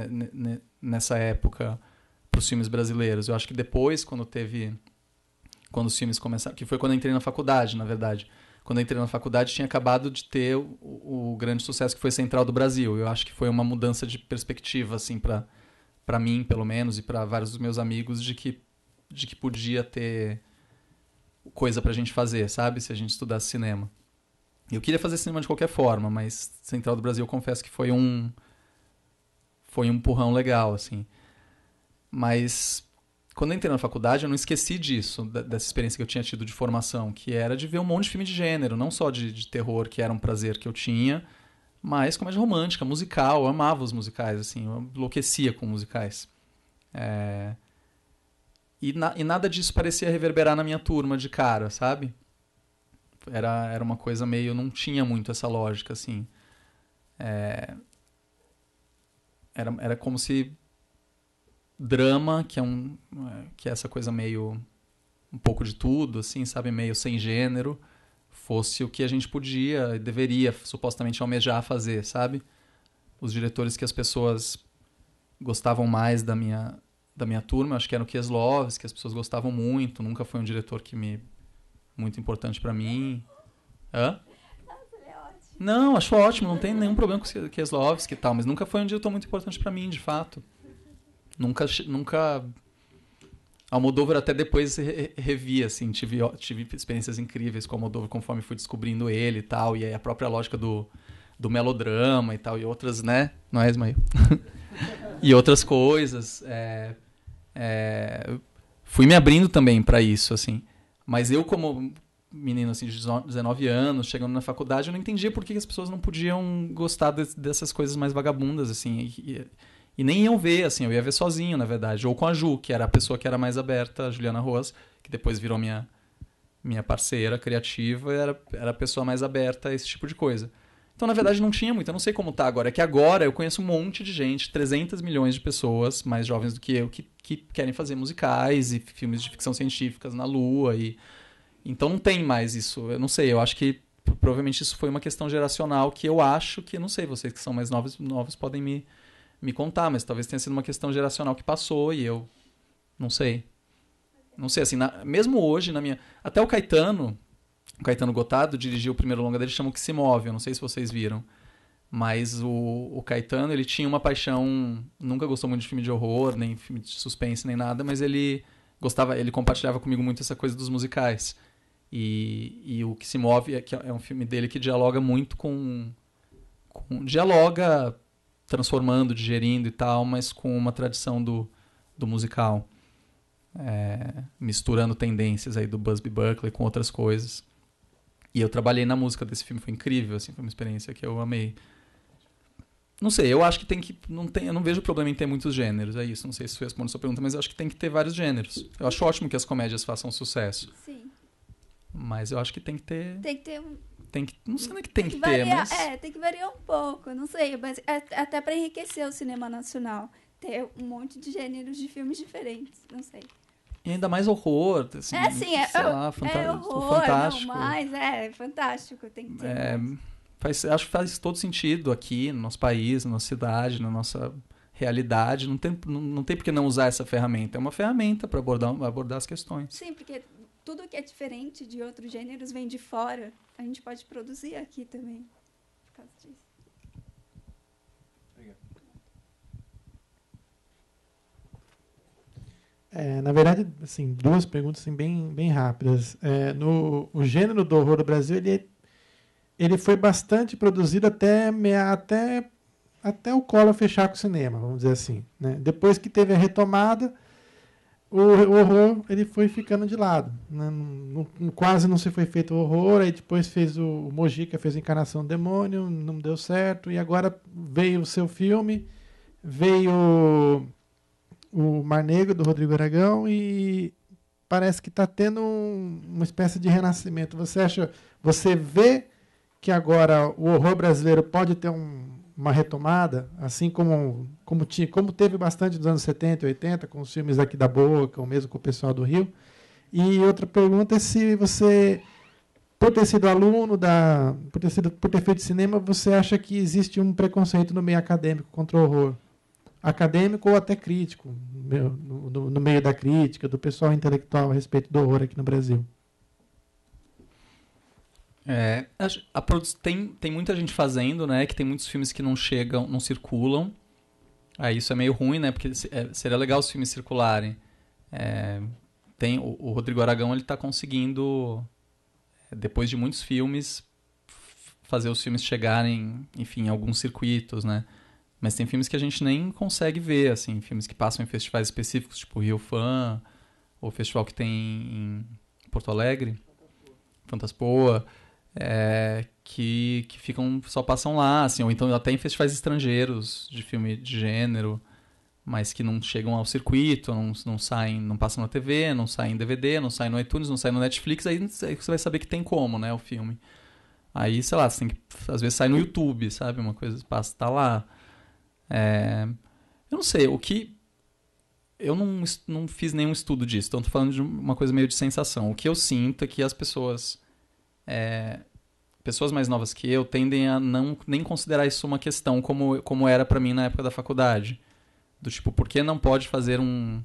nessa época, para os filmes brasileiros. Eu acho que depois, quando os filmes começaram... Que foi quando eu entrei na faculdade, na verdade. Quando eu entrei na faculdade, tinha acabado de ter o grande sucesso que foi Central do Brasil. Eu acho que foi uma mudança de perspectiva, assim, para mim, pelo menos, e para vários dos meus amigos, de que podia ter... coisa pra gente fazer, sabe? Se a gente estudasse cinema. Eu queria fazer cinema de qualquer forma, mas Central do Brasil, eu confesso que foi um empurrão legal, assim. Mas quando eu entrei na faculdade, eu não esqueci disso, dessa experiência que eu tinha tido de formação, que era de ver um monte de filme de gênero, não só de terror, que era um prazer que eu tinha, mas comédia romântica, musical. Eu amava os musicais, assim, eu enlouquecia com musicais. E nada disso parecia reverberar na minha turma de cara, sabe? Era uma coisa meio... Não tinha muito essa lógica, assim. Era como se drama, que é essa coisa meio... Um pouco de tudo, assim, sabe? Meio sem gênero, fosse o que a gente podia e deveria, supostamente, almejar fazer, sabe? Os diretores que as pessoas gostavam mais da minha da minha turma, acho que era o Kieslowski, que as pessoas gostavam muito, nunca foi um diretor muito importante para mim. Hã? Não, acho ótimo, não tem nenhum problema com o Kieslowski e tal, mas nunca foi um diretor muito importante para mim, de fato. Nunca... Almodóvar até depois revi, assim, tive experiências incríveis com o Almodóvar conforme fui descobrindo ele e tal, e aí a própria lógica do melodrama e tal, e outras, né? Não é, Ismael? E outras coisas. Fui me abrindo também para isso, assim. Mas eu, como menino assim, de 19 anos, chegando na faculdade, eu não entendia por que as pessoas não podiam gostar dessas coisas mais vagabundas, assim. E nem iam ver, assim, eu ia ver sozinho, na verdade. Ou com a Ju, que era a pessoa que era mais aberta, a Juliana Roas, que depois virou minha parceira criativa, era a pessoa mais aberta a esse tipo de coisa. Então, na verdade, não tinha muito. Eu não sei como tá agora. É que agora eu conheço um monte de gente, 300 milhões de pessoas mais jovens do que eu, que querem fazer musicais e filmes de ficção científica na Lua. Então não tem mais isso. Eu não sei, eu acho que provavelmente isso foi uma questão geracional que eu acho que, não sei, vocês que são mais novos podem me contar, mas talvez tenha sido uma questão geracional que passou e eu não sei. Não sei, assim, mesmo hoje, até o Caetano Gotardo dirigiu o primeiro longa dele, chama O Que Se Move, eu não sei se vocês viram. Mas o Caetano, ele tinha uma paixão, nunca gostou muito de filme de horror, nem filme de suspense, nem nada, mas ele compartilhava comigo muito essa coisa dos musicais. E O Que Se Move é um filme dele que dialoga muito dialoga transformando, digerindo e tal, mas com uma tradição do musical. Misturando tendências aí do Busby Berkeley com outras coisas. E eu trabalhei na música desse filme, foi incrível, assim, foi uma experiência que eu amei. Não sei, eu acho que eu não vejo problema em ter muitos gêneros, é isso. Não sei se isso responde a sua pergunta, mas eu acho que tem que ter vários gêneros. Eu acho ótimo que as comédias façam sucesso. Sim. Mas eu acho que tem que ter... Tem que ter não sei nem que tem que ter, variar, mas... tem que variar um pouco, não sei, mas até para enriquecer o cinema nacional. Ter um monte de gêneros de filmes diferentes, não sei. E ainda mais horror, assim, sei lá, horror, fantástico. Não, mas fantástico, tem que ter. Acho que faz todo sentido aqui, no nosso país, na nossa cidade, na nossa realidade. Não tem por que não usar essa ferramenta. É uma ferramenta para abordar as questões. Sim, porque tudo que é diferente de outros gêneros vem de fora. A gente pode produzir aqui também, por causa disso. Na verdade, assim, duas perguntas assim, bem rápidas. O gênero do horror do Brasil, ele foi bastante produzido até o Collor fechar com o cinema, vamos dizer assim, né? Depois que teve a retomada, o horror ele foi ficando de lado, né? Quase não se foi feito o horror, aí depois fez o Mojica, fez Encarnação do Demônio, não deu certo, e agora veio o seu filme, veio o Mar Negro, do Rodrigo Aragão, e parece que está tendo uma espécie de renascimento. Você vê que agora o horror brasileiro pode ter uma retomada, assim como teve bastante nos anos 70 e 80, com os filmes aqui da Boca, ou mesmo com o pessoal do Rio. E outra pergunta é se você, por ter sido aluno, por ter feito cinema, você acha que existe um preconceito no meio acadêmico contra o horror? Acadêmico ou até crítico, no meio da crítica, do pessoal intelectual a respeito do horror aqui no Brasil? Tem muita gente fazendo, né? Que tem muitos filmes que não chegam, não circulam. Aí isso é meio ruim, né? Porque seria legal os filmes circularem. Tem o Rodrigo Aragão, ele está conseguindo, depois de muitos filmes, fazer os filmes chegarem, enfim, em alguns circuitos, né? Mas tem filmes que a gente nem consegue ver, assim, filmes que passam em festivais específicos, tipo o Rio Fan, ou o festival que tem em Porto Alegre, Fantaspoa, que só passam lá, assim, ou então até em festivais estrangeiros de filme de gênero, mas que não chegam ao circuito, não saem, não passam na TV, não saem em DVD, não saem no iTunes, não saem no Netflix, aí você vai saber que tem como, né, o filme. Aí, sei lá, você tem que, às vezes sai no YouTube, sabe, uma coisa passa, tá lá. Eu não sei, eu não fiz nenhum estudo disso, então estou falando de uma coisa meio de sensação. O que eu sinto é que as pessoas mais novas que eu tendem a nem considerar isso uma questão como era para mim na época da faculdade. Do tipo, por que não pode fazer um...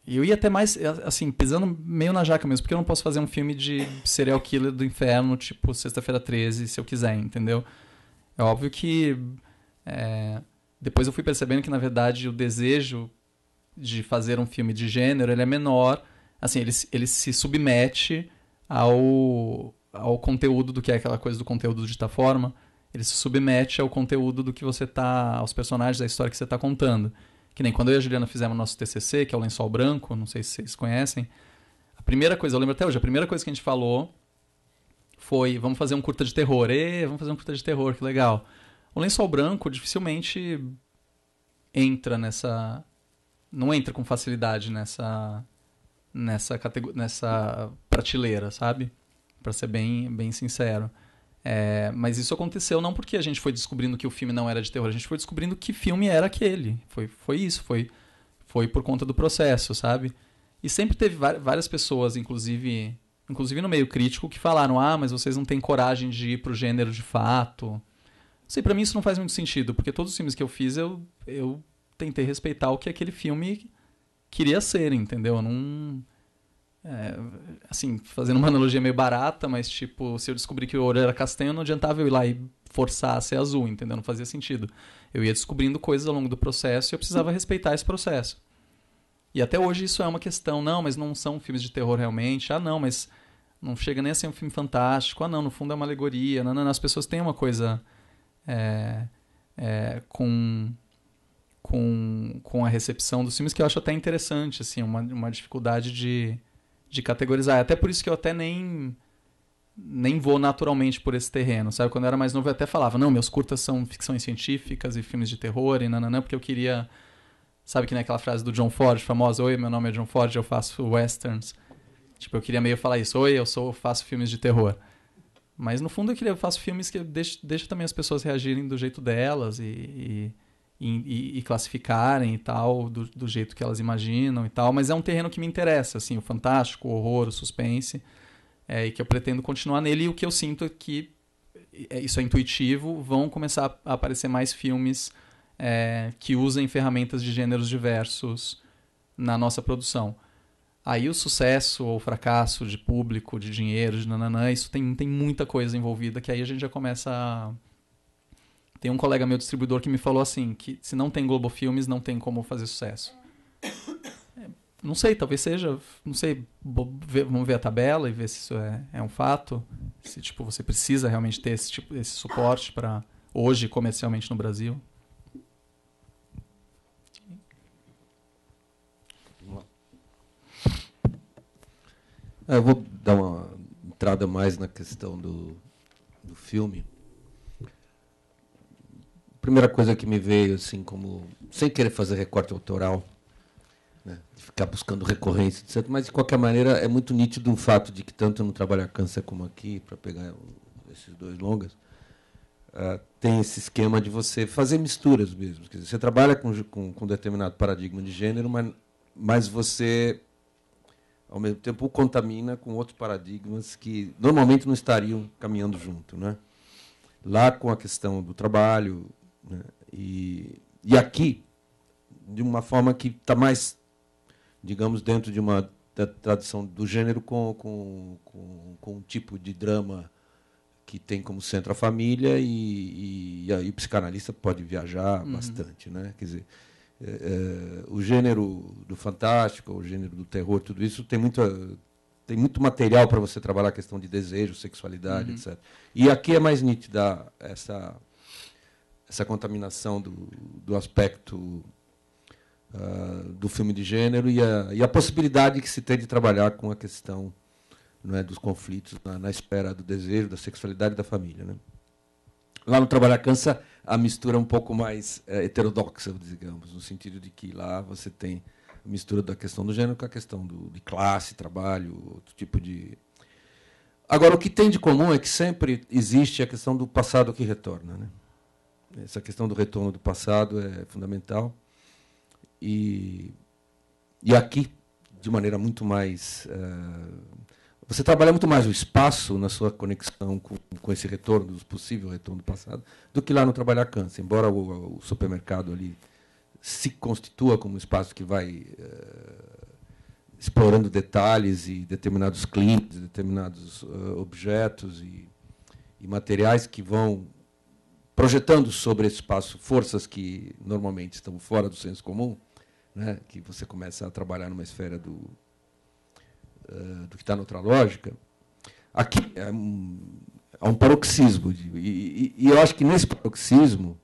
Eu ia até mais, assim, pisando meio na jaca mesmo, porque eu não posso fazer um filme de serial killer do inferno, tipo Sexta-feira 13, se eu quiser, entendeu? É óbvio que depois eu fui percebendo que, na verdade, o desejo de fazer um filme de gênero, ele é menor, assim, ele se submete ao conteúdo do que é aquela coisa do conteúdo de dita forma, ele se submete ao conteúdo do que você tá, aos personagens da história que você está contando. Que nem quando eu e a Juliana fizemos nosso TCC, que é o Lençol Branco, não sei se vocês conhecem, a primeira coisa, eu lembro até hoje, a primeira coisa que a gente falou foi, vamos fazer um curta de terror. Vamos fazer um curta de terror, que legal. O Lençol Branco dificilmente entra não entra com facilidade nessa prateleira, sabe? Para ser bem sincero. Mas isso aconteceu não porque a gente foi descobrindo que o filme não era de terror, a gente foi descobrindo que filme era aquele. Foi isso, foi por conta do processo, sabe? E sempre teve várias pessoas, inclusive no meio crítico, que falaram, mas vocês não têm coragem de ir pro gênero de fato. Não sei, pra mim isso não faz muito sentido, porque todos os filmes que eu fiz, eu tentei respeitar o que aquele filme queria ser, entendeu? Eu não... assim, fazendo uma analogia meio barata, mas tipo, se eu descobri que o ouro era castanho, não adiantava eu ir lá e forçar a ser azul, entendeu? Não fazia sentido. Eu ia descobrindo coisas ao longo do processo e eu precisava respeitar esse processo. E até hoje isso é uma questão, não, mas não são filmes de terror realmente, não, mas não chega nem a ser um filme fantástico, não, no fundo é uma alegoria, não, as pessoas têm uma coisa com a recepção dos filmes que eu acho até interessante, assim, uma dificuldade de categorizar. Até por isso que eu até nem vou naturalmente por esse terreno, sabe? Quando eu era mais novo eu até falava, não, meus curtas são ficções científicas e filmes de terror e nananã, porque eu queria... Sabe que nem aquela frase do John Ford, famosa, oi, meu nome é John Ford, eu faço westerns. Tipo, eu queria meio falar isso, oi, eu faço filmes de terror. Mas no fundo eu faço filmes que deixo também as pessoas reagirem do jeito delas e classificarem e tal, do jeito que elas imaginam e tal, mas é um terreno que me interessa, assim, o fantástico, o horror, o suspense, e que eu pretendo continuar nele, e o que eu sinto é que, isso é intuitivo, vão começar a aparecer mais filmes que usem ferramentas de gêneros diversos na nossa produção. Aí o sucesso ou o fracasso de público, de dinheiro, de nananã, isso tem muita coisa envolvida, que aí a gente já começa a... Tem um colega meu distribuidor que me falou assim, que se não tem Globo Filmes, não tem como fazer sucesso. Não sei, talvez seja, não sei, vamos ver a tabela e ver se isso é um fato, se tipo, você precisa realmente ter esse suporte para hoje comercialmente no Brasil. Eu vou dar uma entrada mais na questão do filme. Primeira coisa que me veio, assim, como sem querer fazer recorte autoral, né, de ficar buscando recorrência, etc. Mas de qualquer maneira é muito nítido o fato de que tanto no Trabalho a Câncer como aqui, para pegar esses dois longas, tem esse esquema de você fazer misturas mesmo. Quer dizer, você trabalha com determinado paradigma de gênero, mas você, ao mesmo tempo, o contamina com outros paradigmas que normalmente não estariam caminhando junto, né? Lá com a questão do trabalho, né? E aqui, de uma forma que está mais, digamos, dentro de uma tradição do gênero com um tipo de drama que tem como centro a família e aí o psicanalista pode viajar bastante, né? Quer dizer, o gênero do fantástico, o gênero do terror, tudo isso tem muito material para você trabalhar a questão de desejo, sexualidade, etc. E aqui é mais nítida essa contaminação do aspecto do filme de gênero e a possibilidade que se tem de trabalhar com a questão, não é, dos conflitos na esfera do desejo, da sexualidade e da família, né? Lá no Trabalho a Câncer, a mistura é um pouco mais heterodoxa, digamos, no sentido de que lá você tem a mistura da questão do gênero com a questão de classe, trabalho, outro tipo de... Agora, o que tem de comum é que sempre existe a questão do passado que retorna, né? Essa questão do retorno do passado é fundamental. E aqui, de maneira muito mais... você trabalha muito mais o espaço na sua conexão com esse retorno, do possível retorno do passado, do que lá no Trabalhar Cansa. Embora o supermercado ali se constitua como um espaço que vai explorando detalhes e determinados clientes, determinados objetos e materiais que vão projetando sobre esse espaço forças que normalmente estão fora do senso comum, né, que você começa a trabalhar numa esfera do que está noutra lógica. Aqui há um paroxismo. E eu acho que nesse paroxismo,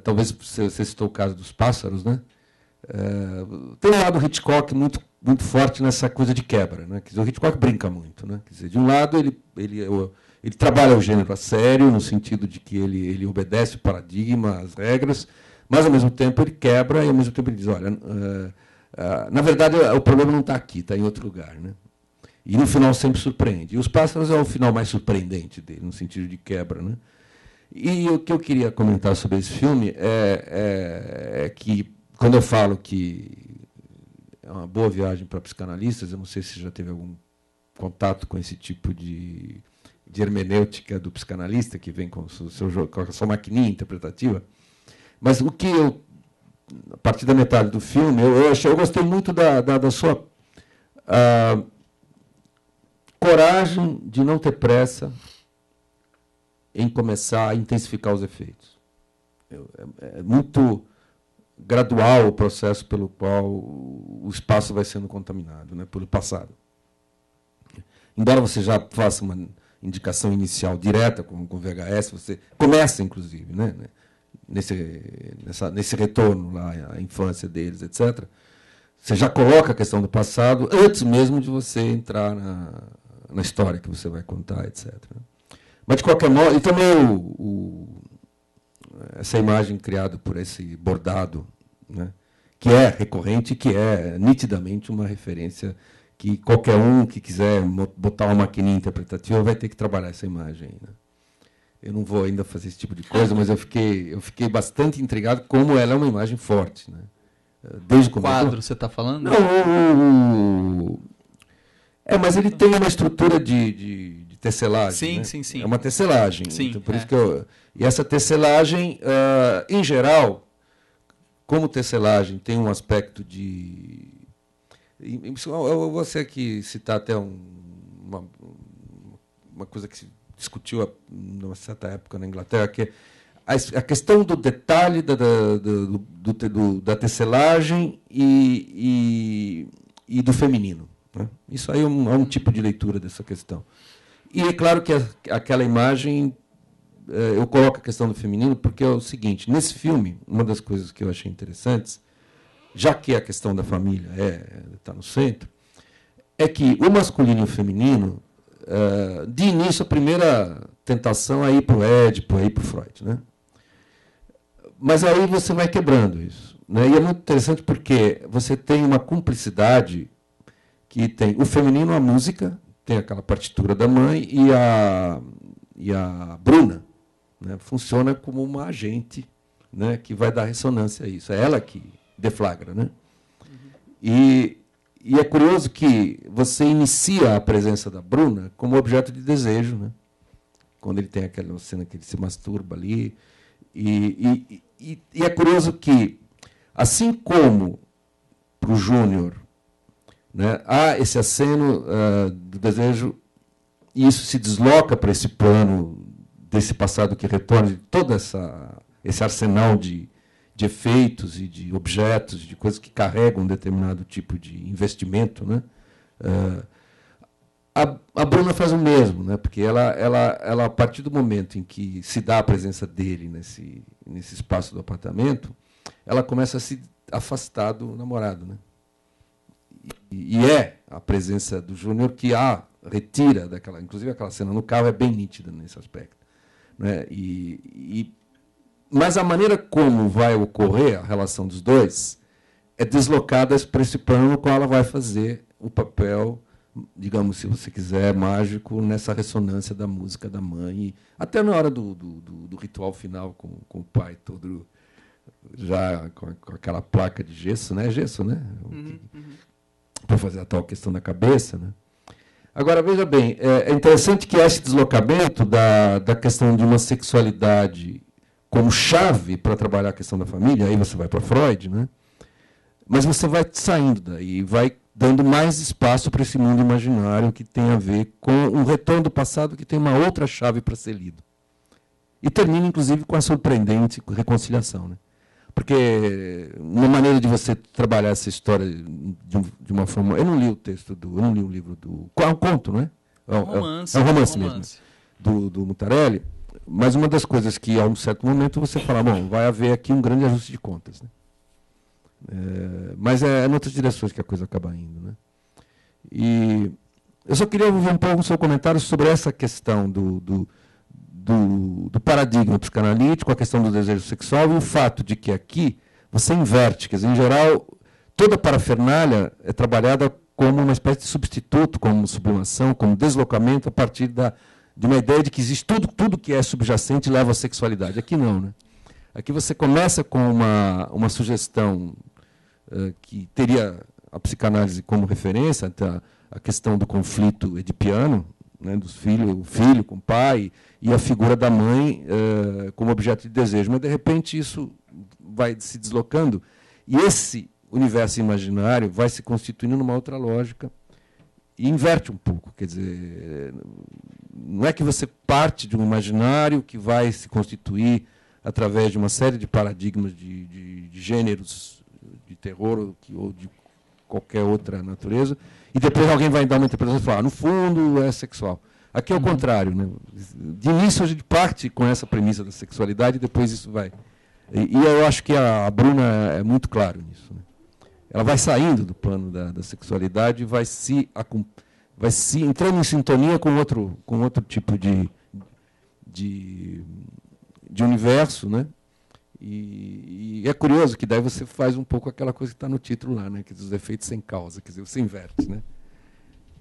talvez você citou o caso dos pássaros, né? Tem um lado Hitchcock muito, muito forte nessa coisa de quebra. Né? Quer dizer, o Hitchcock brinca muito. Né? Quer dizer, de um lado, ele trabalha o gênero a sério, no sentido de que ele obedece o paradigma, as regras, mas, ao mesmo tempo, ele quebra e, ao mesmo tempo, ele diz, olha, na verdade, o problema não está aqui, está em outro lugar. Né? E, no final, sempre surpreende. E Os Pássaros é o final mais surpreendente dele, no sentido de quebra. Né? E o que eu queria comentar sobre esse filme é que, quando eu falo que é uma boa viagem para psicanalistas, eu não sei se já teve algum contato com esse tipo de hermenêutica do psicanalista, que vem com a sua maquininha interpretativa, mas o que eu, a partir da metade do filme, eu gostei muito da sua coragem de não ter pressa em começar a intensificar os efeitos. É muito gradual o processo pelo qual o espaço vai sendo contaminado, né, pelo passado. Embora você já faça uma indicação inicial direta com VHS, você começa, inclusive, né, nesse retorno lá à infância deles, etc. Você já coloca a questão do passado antes mesmo de você entrar na história que você vai contar, etc. Mas, de qualquer modo, e também essa imagem criada por esse bordado, né, que é recorrente, que é nitidamente uma referência que qualquer um que quiser botar uma maquininha interpretativa vai ter que trabalhar essa imagem. Né? Eu não vou ainda fazer esse tipo de coisa, mas eu fiquei bastante intrigado como ela é uma imagem forte. Né? Desde o quadro, você está falando? Não, mas ele tem uma estrutura de tecelagem. Sim, né? sim. É uma tecelagem. Sim, então, por isso que e essa tecelagem, em geral, como tecelagem tem um aspecto de... Eu vou aqui citar até uma coisa que se discutiu numa certa época na Inglaterra, que é a questão do detalhe da tecelagem e do feminino. Né? Isso aí é um tipo de leitura dessa questão. E é claro que aquela imagem, eu coloco a questão do feminino porque é o seguinte, nesse filme, uma das coisas que eu achei interessantes, já que a questão da família está no centro, é que o masculino e o feminino, de início, a primeira tentação é ir para o Édipo, é ir para o Freud. Né? Mas aí você vai quebrando isso. Né? E é muito interessante porque você tem uma cumplicidade que tem o feminino, a música, tem aquela partitura da mãe, e a Bruna, né, funciona como uma agente, né, que vai dar ressonância a isso. É ela que deflagra. Né? E é curioso que você inicia a presença da Bruna como objeto de desejo, né? Quando ele tem aquela cena que ele se masturba ali. E é curioso que, assim como para o Júnior, né, há esse aceno do desejo, e isso se desloca para esse plano desse passado que retorna, de todo esse arsenal de efeitos e de objetos, de coisas que carregam um determinado tipo de investimento. Né? A Bruna faz o mesmo, né? Porque ela, a partir do momento em que se dá a presença dele nesse espaço do apartamento, ela começa a se afastar do namorado. Né? E é a presença do Júnior que retira daquela... Inclusive, aquela cena no carro é bem nítida nesse aspecto. Né? Mas a maneira como vai ocorrer a relação dos dois é deslocada para esse plano no qual ela vai fazer o papel, digamos, se você quiser, mágico, nessa ressonância da música da mãe, até na hora do ritual final com o pai todo já com aquela placa de gesso, né? Gesso, né? Para fazer a tal questão da cabeça, né? Agora, veja bem, é interessante que esse deslocamento da questão de uma sexualidade como chave para trabalhar a questão da família, aí você vai para Freud, né? Mas você vai saindo daí, vai dando mais espaço para esse mundo imaginário que tem a ver com um retorno do passado que tem uma outra chave para ser lido. E termina, inclusive, com a surpreendente reconciliação, né? Porque uma maneira de você trabalhar essa história de uma forma... Eu não li o texto eu não li o livro do... É um conto, não é? É um romance mesmo, do Mutarelli. Mas uma das coisas que, a um certo momento, você fala, bom, vai haver aqui um grande ajuste de contas, né? Mas é em outras direções que a coisa acaba indo, né? E eu só queria ouvir um pouco o seu comentário sobre essa questão do paradigma psicanalítico, a questão do desejo sexual e o fato de que aqui você inverte. Quer dizer, em geral, toda a parafernália é trabalhada como uma espécie de substituto, como sublimação, como deslocamento a partir de uma ideia de que existe tudo que é subjacente leva à sexualidade. Aqui não, né? Aqui você começa com uma sugestão que teria a psicanálise como referência, a questão do conflito edipiano, né, o filho com o pai, e a figura da mãe como objeto de desejo. Mas, de repente, isso vai se deslocando, e esse universo imaginário vai se constituindo numa outra lógica, e inverte um pouco. Quer dizer, não é que você parte de um imaginário que vai se constituir através de uma série de paradigmas de gêneros de terror ou de qualquer outra natureza, e depois alguém vai dar uma interpretação e falar, no fundo é sexual. Aqui é o contrário, né? De início a gente parte com essa premissa da sexualidade e depois isso vai. E eu acho que a Bruna é muito claro nisso, né? Ela vai saindo do plano da sexualidade e vai se entrando em sintonia com outro tipo de universo, né? E é curioso que daí você faz um pouco aquela coisa que está no título lá, né? Que dos efeitos sem causa, quer dizer, você inverte, né?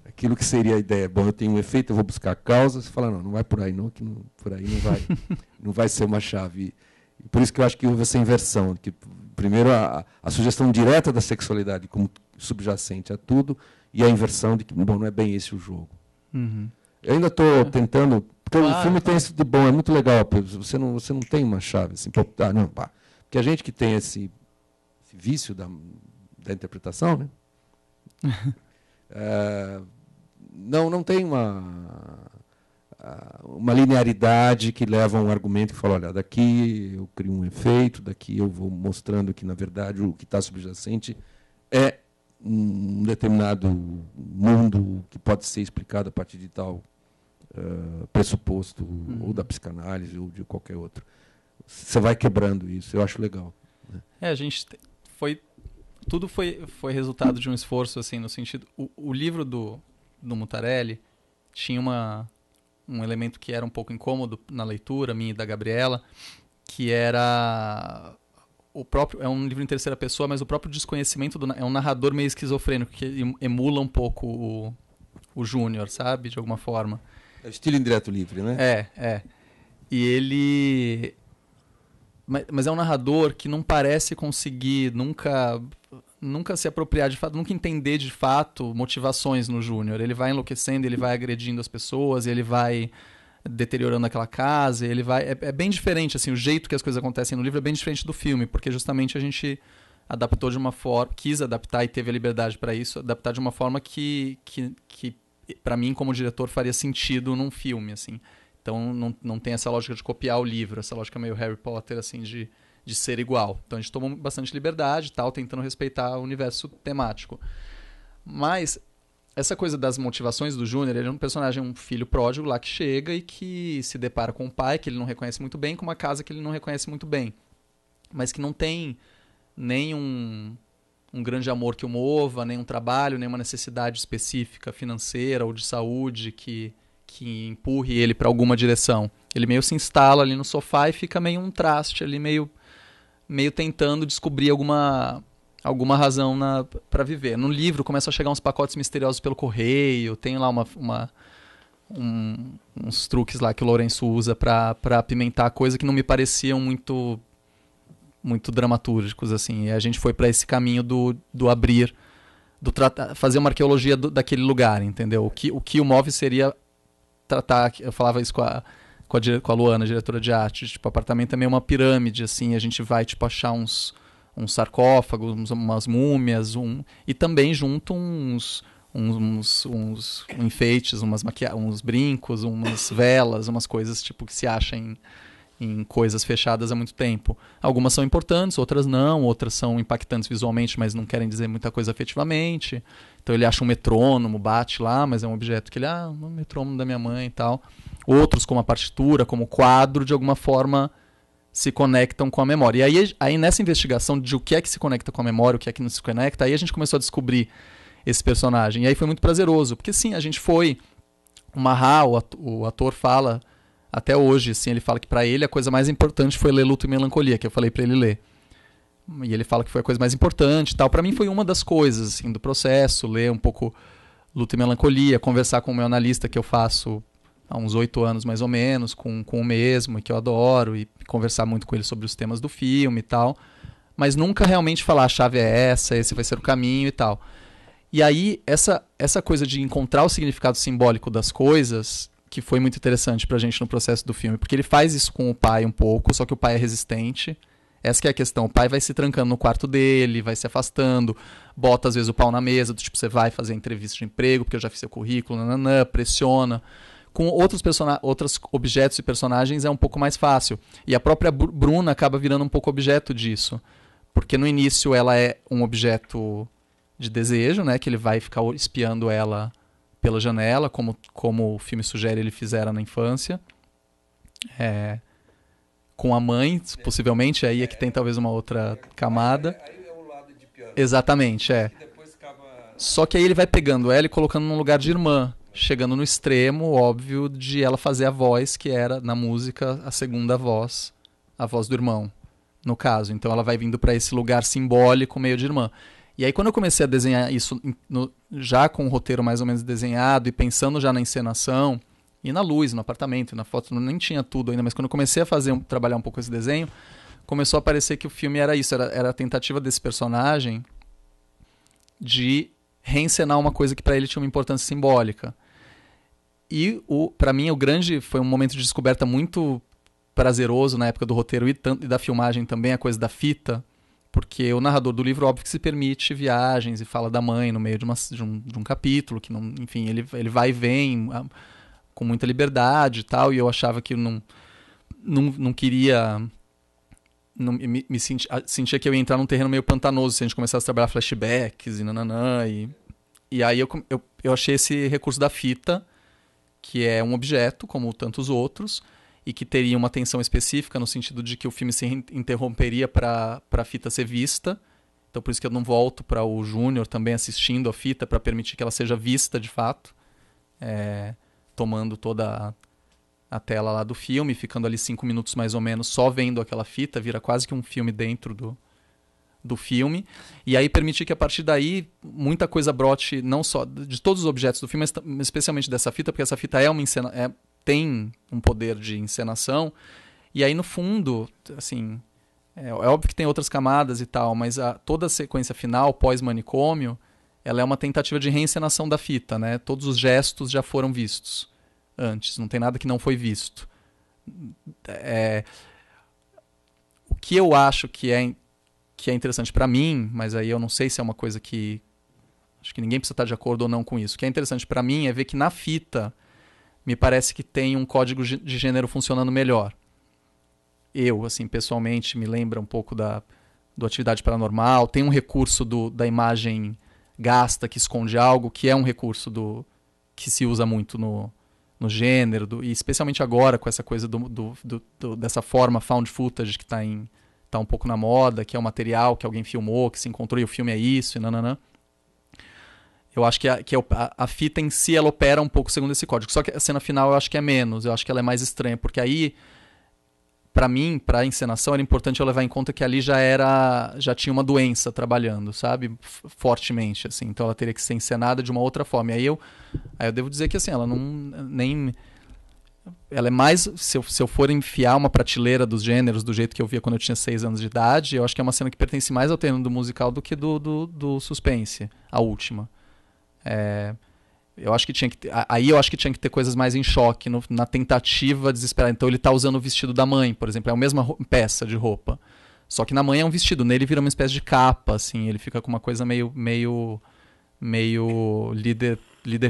Aquilo que seria a ideia, bom, eu tenho um efeito, eu vou buscar a causa, você fala, não vai por aí não, que por aí não vai ser uma chave. E por isso que eu acho que houve essa inversão, que primeiro a sugestão direta da sexualidade como subjacente a tudo, e a inversão de que, bom, não é bem esse o jogo. Uhum. Eu ainda estou tentando, porque o filme tem isso de bom, é muito legal, você não tem uma chave, assim, porque a gente que tem esse vício da interpretação, né? Não tem uma linearidade que leva a um argumento que fala, olha, daqui eu crio um efeito, daqui eu vou mostrando que, na verdade, o que está subjacente é um determinado mundo que pode ser explicado a partir de tal pressuposto, ou da psicanálise, ou de qualquer outro. Você vai quebrando isso, eu acho legal, né? A gente tudo foi resultado de um esforço, assim, no sentido... O livro do Mutarelli tinha um elemento que era um pouco incômodo na leitura, minha e da Gabriela, que era o próprio... É um livro em terceira pessoa, mas o próprio desconhecimento é um narrador meio esquizofrênico, que emula um pouco o Júnior, sabe? De alguma forma. É o estilo indireto livre, né? É. E ele... Mas é um narrador que não parece conseguir nunca se apropriar de fato, nunca entender de fato motivações no Júnior. Ele vai enlouquecendo, ele vai agredindo as pessoas, ele vai deteriorando aquela casa, ele vai... É bem diferente, assim, o jeito que as coisas acontecem no livro é bem diferente do filme, porque justamente a gente adaptou de uma forma, quis adaptar e teve a liberdade para isso, adaptar de uma forma que para mim, como diretor, faria sentido num filme, assim. Então não tem essa lógica de copiar o livro, essa lógica meio Harry Potter, assim, de ser igual. Então a gente tomou bastante liberdade, tal, tentando respeitar o universo temático. Mas essa coisa das motivações do Júnior, ele é um personagem, um filho pródigo lá que chega e que se depara com um pai que ele não reconhece muito bem, com uma casa que ele não reconhece muito bem. Mas que não tem nem um grande amor que o mova, nem um trabalho, nem uma necessidade específica financeira ou de saúde que empurre ele para alguma direção. Ele meio se instala ali no sofá e fica meio um traste ali, meio tentando descobrir alguma razão para viver. No livro começam a chegar uns pacotes misteriosos pelo correio, tem lá uns truques lá que o Lourenço usa para apimentar a coisa que não me pareciam muito dramatúrgicos, assim. E a gente foi para esse caminho do abrir fazer uma arqueologia daquele lugar, entendeu? O que o move seria tratar, eu falava isso com a Luana, diretora de arte, tipo, o apartamento é meio uma pirâmide, assim, a gente vai, tipo, achar uns sarcófagos, umas múmias, e também junto uns enfeites, uns brincos, umas velas, umas coisas, tipo, que se acham em coisas fechadas há muito tempo. Algumas são importantes, outras não, outras são impactantes visualmente, mas não querem dizer muita coisa afetivamente. Então ele acha um metrônomo, bate lá, mas é um objeto que ele, um metrônomo da minha mãe e tal. Outros, como a partitura, como o quadro, de alguma forma se conectam com a memória. E aí nessa investigação de o que é que se conecta com a memória, o que é que não se conecta, aí a gente começou a descobrir esse personagem. E aí foi muito prazeroso, porque sim, a gente foi... O Maha, o ator, fala... Até hoje, assim, ele fala que pra ele a coisa mais importante foi ler Luto e Melancolia, que eu falei pra ele ler. E ele fala que foi a coisa mais importante e tal. Pra mim foi uma das coisas, assim, do processo, ler um pouco Luto e Melancolia, conversar com o meu analista, que eu faço há uns 8 anos mais ou menos, com o mesmo, e que eu adoro, e conversar muito com ele sobre os temas do filme e tal. Mas nunca realmente falar, a chave é essa, esse vai ser o caminho e tal. E aí, essa coisa de encontrar o significado simbólico das coisas... que foi muito interessante pra gente no processo do filme, porque ele faz isso com o pai um pouco, só que o pai é resistente. Essa que é a questão, o pai vai se trancando no quarto dele, vai se afastando, bota às vezes o pau na mesa, do tipo, você vai fazer entrevista de emprego, porque eu já fiz seu currículo, pressiona. Com outros objetos e personagens é um pouco mais fácil. E a própria Bruna acaba virando um pouco objeto disso, porque no início ela é um objeto de desejo, né, que ele vai ficar espiando ela pela janela, como o filme sugere ele fizera na infância, com a mãe, possivelmente, aí é que tem talvez uma outra camada. Aí é o lado de piano. Exatamente, Só que aí ele vai pegando ela e colocando num lugar de irmã, chegando no extremo, óbvio, de ela fazer a voz, que era, na música, a segunda voz, a voz do irmão, no caso. Então ela vai vindo para esse lugar simbólico, meio de irmã. E aí quando eu comecei a desenhar isso já com o roteiro mais ou menos desenhado e pensando já na encenação, e na luz, no apartamento, na foto, nem tinha tudo ainda, mas quando eu comecei a trabalhar um pouco esse desenho, começou a parecer que o filme era isso, era a tentativa desse personagem de reencenar uma coisa que para ele tinha uma importância simbólica. E para mim foi um momento de descoberta muito prazeroso na época do roteiro e da filmagem também, a coisa da fita, porque o narrador do livro, óbvio que se permite viagens e fala da mãe no meio de um capítulo, que não, enfim, ele vai e vem com muita liberdade e tal, e eu achava que não queria... sentia que eu ia entrar num terreno meio pantanoso se a gente começasse a trabalhar flashbacks e aí eu achei esse recurso da fita, que é um objeto, como tantos outros, e que teria uma tensão específica no sentido de que o filme se interromperia para a fita ser vista. Então por isso que eu não volto para o Júnior também assistindo a fita, para permitir que ela seja vista de fato, tomando toda a tela lá do filme, ficando ali 5 minutos mais ou menos só vendo aquela fita, vira quase que um filme dentro do filme, e aí permitir que a partir daí muita coisa brote, não só de todos os objetos do filme, mas especialmente dessa fita, porque essa fita tem um poder de encenação, e aí no fundo, assim, é óbvio que tem outras camadas e tal, mas toda a sequência final, pós-manicômio, ela é uma tentativa de reencenação da fita, né? Todos os gestos já foram vistos antes, não tem nada que não foi visto. O que eu acho que é interessante para mim, mas aí eu não sei se é uma coisa que... acho que ninguém precisa estar de acordo ou não com isso. O que é interessante para mim é ver que na fita me parece que tem um código de gênero funcionando melhor. Eu, assim, pessoalmente, me lembra um pouco do Atividade Paranormal. Tem um recurso da imagem gasta que esconde algo, que é um recurso que se usa muito no gênero, e especialmente agora com essa coisa dessa forma found footage que tá um pouco na moda, que é o material que alguém filmou, que se encontrou e o filme é isso, e nananã. Eu acho que a fita em si, ela opera um pouco segundo esse código. Só que a cena final eu acho que é menos. Eu acho que ela é mais estranha. Porque aí, pra mim, pra encenação, era importante eu levar em conta que ali já tinha uma doença trabalhando, sabe? Fortemente, assim. Então ela teria que ser encenada de uma outra forma. E aí eu devo dizer que, assim, ela nem... ela é mais... Se eu for enfiar uma prateleira dos gêneros do jeito que eu via quando eu tinha 6 anos de idade, eu acho que é uma cena que pertence mais ao terreno do musical do que do suspense, a última. Eu acho que tinha que ter, aí eu acho que tinha que ter coisas mais em choque, na tentativa desesperada. Então ele tá usando o vestido da mãe, por exemplo, é a mesma peça de roupa. Só que na mãe é um vestido, nele vira uma espécie de capa, assim, ele fica com uma coisa meio líder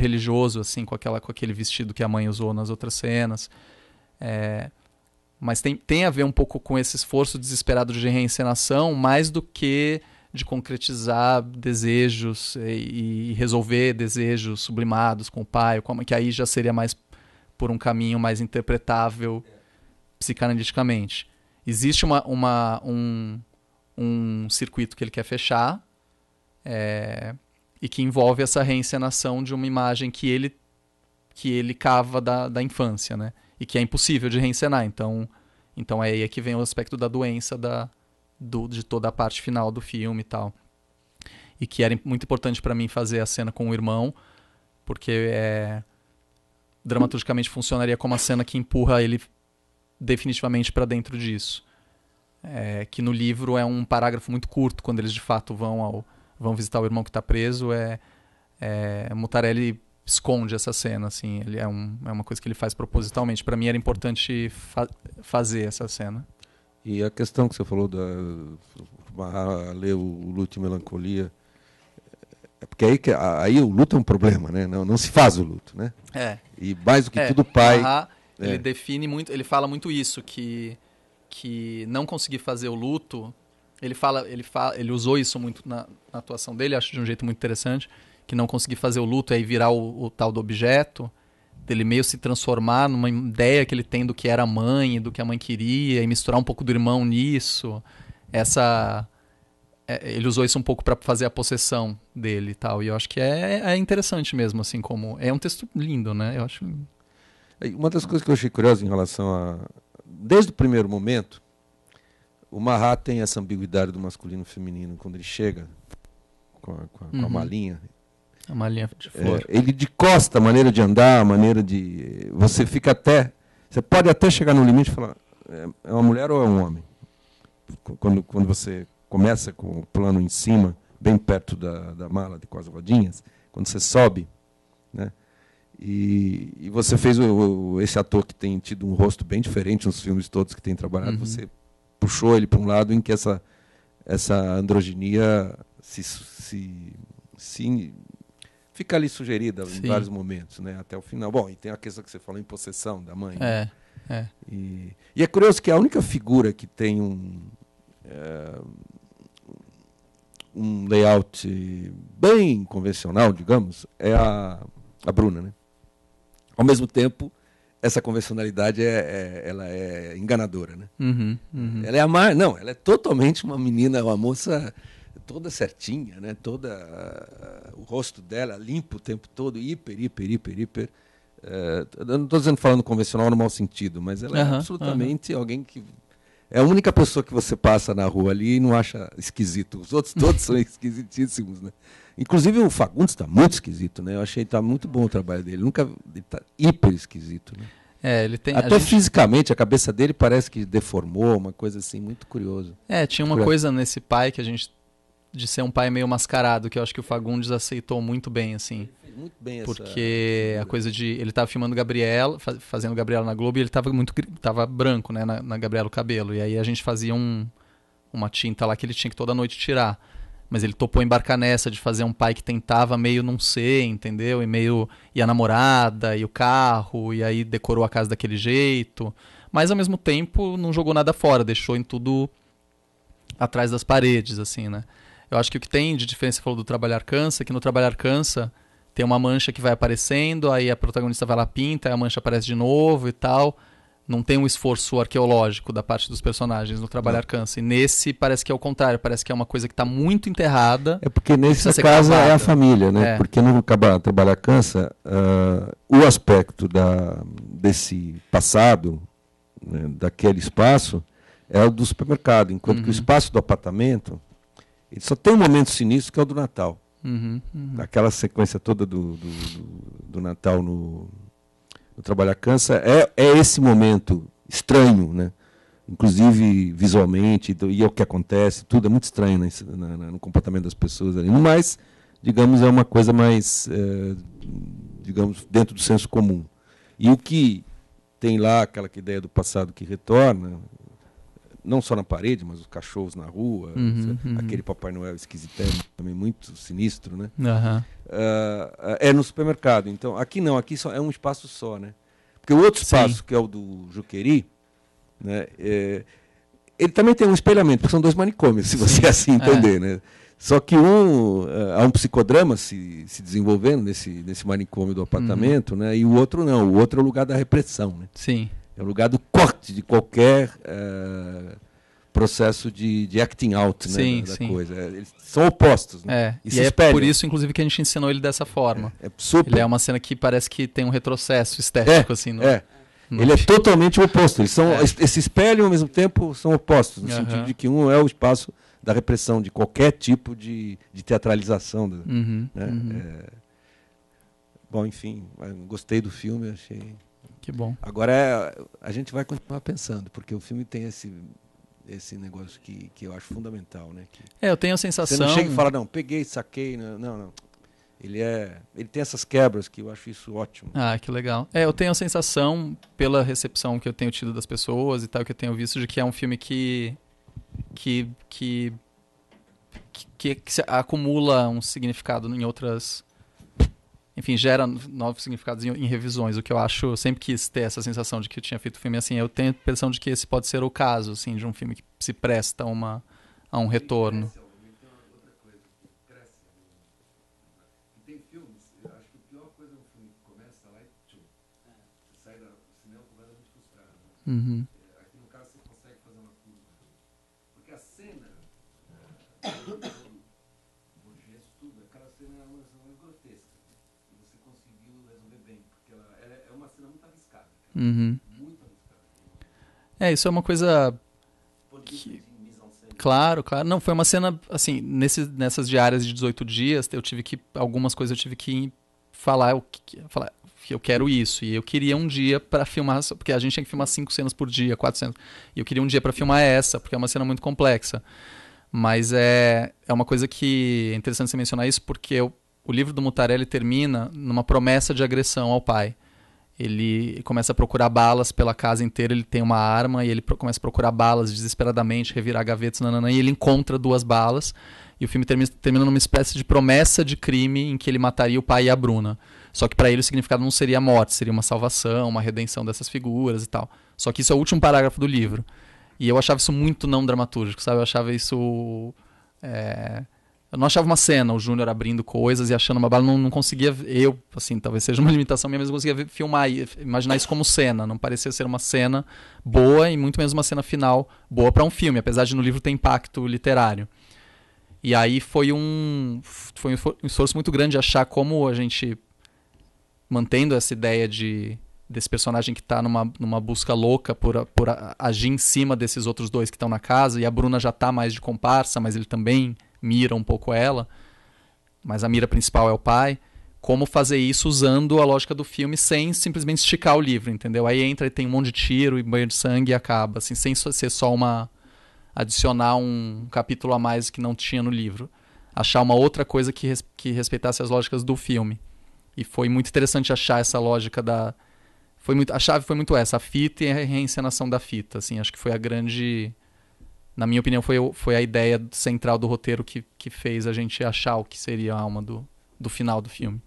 religioso, assim, com aquele vestido que a mãe usou nas outras cenas. Mas tem a ver um pouco com esse esforço desesperado de reencenação, mais do que de concretizar desejos e resolver desejos sublimados com o pai, que aí já seria mais por um caminho mais interpretável psicanaliticamente. Existe um circuito que ele quer fechar e que envolve essa reencenação de uma imagem que ele cava da infância, né? E que é impossível de reencenar. Então é aí que vem o aspecto da doença de toda a parte final do filme e tal. E que era muito importante para mim fazer a cena com o irmão, porque dramaturgicamente funcionaria como a cena que empurra ele definitivamente para dentro disso. Que no livro é um parágrafo muito curto, quando eles de fato vão visitar o irmão que está preso. Mutarelli esconde essa cena, assim, ele é uma coisa que ele faz propositalmente. Para mim era importante fazer essa cena. E a questão que você falou ler o Luto e Melancolia, porque aí o luto é um problema, né? Não se faz o luto, né? E mais do que tudo o pai... Ele define muito, ele fala muito isso, que não conseguir fazer o luto, ele usou isso muito na atuação dele, acho de um jeito muito interessante, que não conseguir fazer o luto é virar o tal do objeto, dele meio se transformar numa ideia que ele tem do que era a mãe, do que a mãe queria, e misturar um pouco do irmão nisso. Ele usou isso um pouco para fazer a possessão dele e tal, e eu acho que é interessante mesmo, assim, como... É um texto lindo, né? Eu acho lindo. Uma das coisas que eu achei curiosa em relação desde o primeiro momento, o Marat tem essa ambiguidade do masculino e feminino. Quando ele chega com a malinha... A malinha de flor. Ele de costa, a maneira de andar, a maneira de... Você pode até chegar no limite e falar, é uma mulher ou é um homem? Quando você começa com o plano em cima, bem perto da mala, com as rodinhas, quando você sobe, né? E você fez esse ator que tem tido um rosto bem diferente nos filmes todos que tem trabalhado, você puxou ele para um lado em que essa androginia se fica ali sugerida em vários momentos, né, até o final. Bom, e tem a questão que você falou em possessão da mãe. E é curioso que a única figura que tem um layout bem convencional, digamos, é a Bruna, né? Ao mesmo tempo, essa convencionalidade ela é enganadora, né? Ela ela é totalmente uma menina, uma moça toda certinha, né? O rosto dela limpo o tempo todo, hiper. Eu não estou falando convencional no mau sentido, mas ela é absolutamente alguém que... É a única pessoa que você passa na rua ali e não acha esquisito. Os outros todos são esquisitíssimos, né? Inclusive o Fagundes está muito esquisito, né? Eu achei que está muito bom o trabalho dele. Ele está hiper esquisito, né? Ele tem... Até fisicamente, a cabeça dele parece que deformou, uma coisa assim, muito curiosa. Tinha uma coisa nesse pai de ser um pai meio mascarado, que eu acho que o Fagundes aceitou muito bem, assim. Muito bem porque a coisa de... Ele estava filmando Gabriela, fazendo Gabriela na Globo, e ele estava branco, né, na Gabriela o cabelo. E aí a gente fazia uma tinta lá que ele tinha que toda noite tirar. Mas ele topou embarcar nessa de fazer um pai que tentava meio não ser, entendeu? E a namorada, e o carro, e aí decorou a casa daquele jeito. Mas ao mesmo tempo não jogou nada fora, deixou em tudo atrás das paredes, assim, né? Eu acho que o que tem de diferença, você falou do Trabalhar Cansa, é que no Trabalhar Cansa tem uma mancha que vai aparecendo, aí a protagonista vai lá, pinta, aí a mancha aparece de novo e tal. Não tem um esforço arqueológico da parte dos personagens no Trabalhar Cansa. E nesse parece que é o contrário, parece que é uma coisa que está muito enterrada. É porque nesse caso é a família, né? Porque no Trabalhar Cansa, o aspecto desse passado, né, daquele espaço, é o do supermercado, enquanto que o espaço do apartamento, ele só tem um momento sinistro que é o do Natal. Aquela sequência toda do Natal no Trabalhar Cansa é esse momento estranho, né? Inclusive visualmente, e é o que acontece, tudo é muito estranho no comportamento das pessoas ali. No mais, digamos, é uma coisa mais, digamos, dentro do senso comum. E o que tem lá, aquela ideia do passado que retorna, não só na parede, mas os cachorros na rua, aquele Papai Noel esquisitão, também muito sinistro, né? É no supermercado. Então, aqui não, aqui só é um espaço só, né? Porque o outro espaço, que é o do Juqueri, né, ele também tem um espelhamento, porque são 2 manicômios, se você assim entender, né? Só que há um psicodrama se desenvolvendo nesse manicômio do apartamento, né? E o outro não, o outro é o lugar da repressão, né? Sim. É o lugar do corte de qualquer processo de acting out, né, da coisa. Eles são opostos, né? E é por isso, inclusive, que a gente ensinou ele dessa forma. Super. Ele é uma cena que parece que tem um retrocesso estético, assim. Ele é totalmente oposto. Eles se espelham ao mesmo tempo, são opostos, no sentido de que um é o espaço da repressão de qualquer tipo de teatralização. Bom, enfim, gostei do filme, achei... Que bom. Agora a gente vai continuar pensando, porque o filme tem esse negócio que eu acho fundamental, né? Eu tenho a sensação... Você não chega e fala, não, peguei, saquei, não. Ele tem essas quebras que eu acho isso ótimo. Ah, que legal. Eu tenho a sensação, pela recepção que eu tenho tido das pessoas e tal, que eu tenho visto, de que é um filme que acumula um significado em outras... Enfim, gera novos significados em revisões, o que eu acho, eu sempre quis ter essa sensação de que eu tinha feito filme assim. Eu tenho a impressão de que esse pode ser o caso, assim, de um filme que se presta a um retorno. Tem filmes, eu acho que a pior coisa é um filme que começa lá e você sai do cinema completamente frustrado. Aqui no caso você consegue fazer uma curva. Porque a cena, aquela cena é uma cena grotesca. E você conseguiu resolver bem, porque ela é uma cena muito arriscada. Muito arriscada. Isso é uma coisa... Claro. Não, foi uma cena, assim, nessas diárias de 18 dias, algumas coisas eu tive que falar que eu quero isso. E eu queria um dia para filmar, porque a gente tinha que filmar 5 cenas por dia, 4 cenas. E eu queria um dia para filmar essa, porque é uma cena muito complexa. Mas é uma coisa que é interessante você mencionar isso, porque o livro do Mutarelli termina numa promessa de agressão ao pai. Ele começa a procurar balas pela casa inteira, ele tem uma arma e ele começa a procurar balas desesperadamente, revirar gavetas, e ele encontra 2 balas. E o filme termina numa espécie de promessa de crime em que ele mataria o pai e a Bruna. Só que para ele o significado não seria a morte, seria uma salvação, uma redenção dessas figuras e tal. Só que isso é o último parágrafo do livro. E eu achava isso muito não dramatúrgico, sabe? Eu achava isso... Eu não achava uma cena, o Júnior abrindo coisas e achando uma bala, não conseguia, assim, talvez seja uma limitação minha, mas não conseguia filmar, imaginar isso como cena, não parecia ser uma cena boa e muito menos uma cena final boa para um filme, apesar de no livro ter impacto literário. E aí foi um esforço muito grande achar como a gente, mantendo essa ideia desse personagem que está numa busca louca por agir em cima desses outros 2 que estão na casa, e a Bruna já está mais de comparsa, mas ele também mira um pouco ela, mas a mira principal é o pai. Como fazer isso usando a lógica do filme sem simplesmente esticar o livro, entendeu? Aí entra e tem um monte de tiro e banho de sangue e acaba, assim, sem ser só adicionar um capítulo a mais que não tinha no livro. Achar uma outra coisa que respeitasse as lógicas do filme. E foi muito interessante achar essa lógica a chave foi muito essa, a fita e a reencenação da fita, assim, acho que foi a grande... Na minha opinião, foi a ideia central do roteiro que fez a gente achar o que seria a alma do final do filme.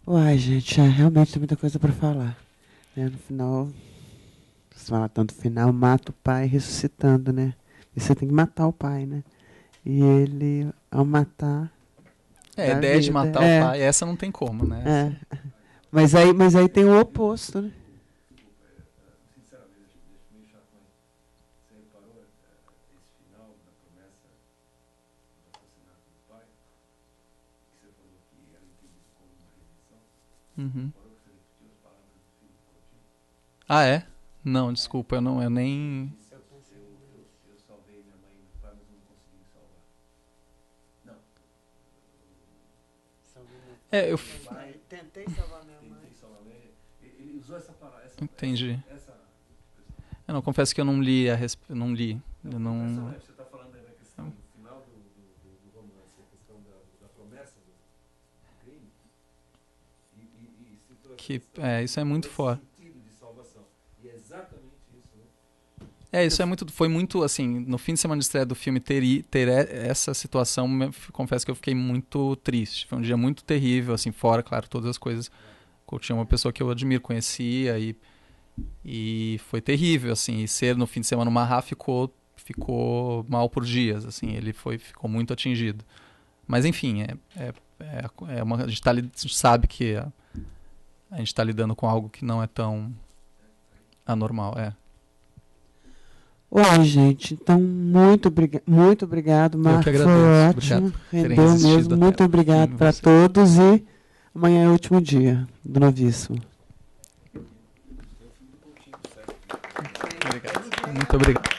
Uai, gente, realmente tem muita coisa para falar. No final, se fala tanto final, mata o pai ressuscitando, né? E você tem que matar o pai, né? E ele, ao matar... a ideia de matar o pai, essa não tem como, né? Mas aí tem o oposto, né? Sinceramente, acho meio chato, mas você reparou esse final da promessa do assassinato do pai? Que você falou que era entendido como uma redenção? Reparou que você repetiu as palavras do filho do Coutinho? Não, desculpa, eu nem... Eu salvei minha mãe e meu pai, mas não consegui me salvar. Isso é o que você repetiu. As palavras do filho do Coutinho? Eu salvei minha mãe e meu pai, mas não consegui me salvar. Eu tentei salvar minha mãe. Ele usou essa palavra. Entendi. Eu não confesso que eu não li não li. Eu não. Você está falando aí da questão final do romance, a questão da promessa do crime. Isso é muito forte. Sentido de salvação. E é exatamente isso, né? Isso foi muito assim, no fim de semana de estreia do filme ter essa situação, confesso que eu fiquei muito triste. Foi um dia muito terrível, assim, fora, claro, todas as coisas. Eu tinha uma pessoa que eu admiro, conhecia e foi terrível, assim, e ser no fim de semana uma ficou mal por dias, assim, ele ficou muito atingido. Mas enfim, a gente sabe que a gente está lidando com algo que não é tão anormal, Uai, gente, então muito obrigado, Marco. Eu que agradeço. Foi ótimo, rendeu existido mesmo. Muito até obrigado para todos e amanhã é o último dia do novíssimo. Muito obrigado.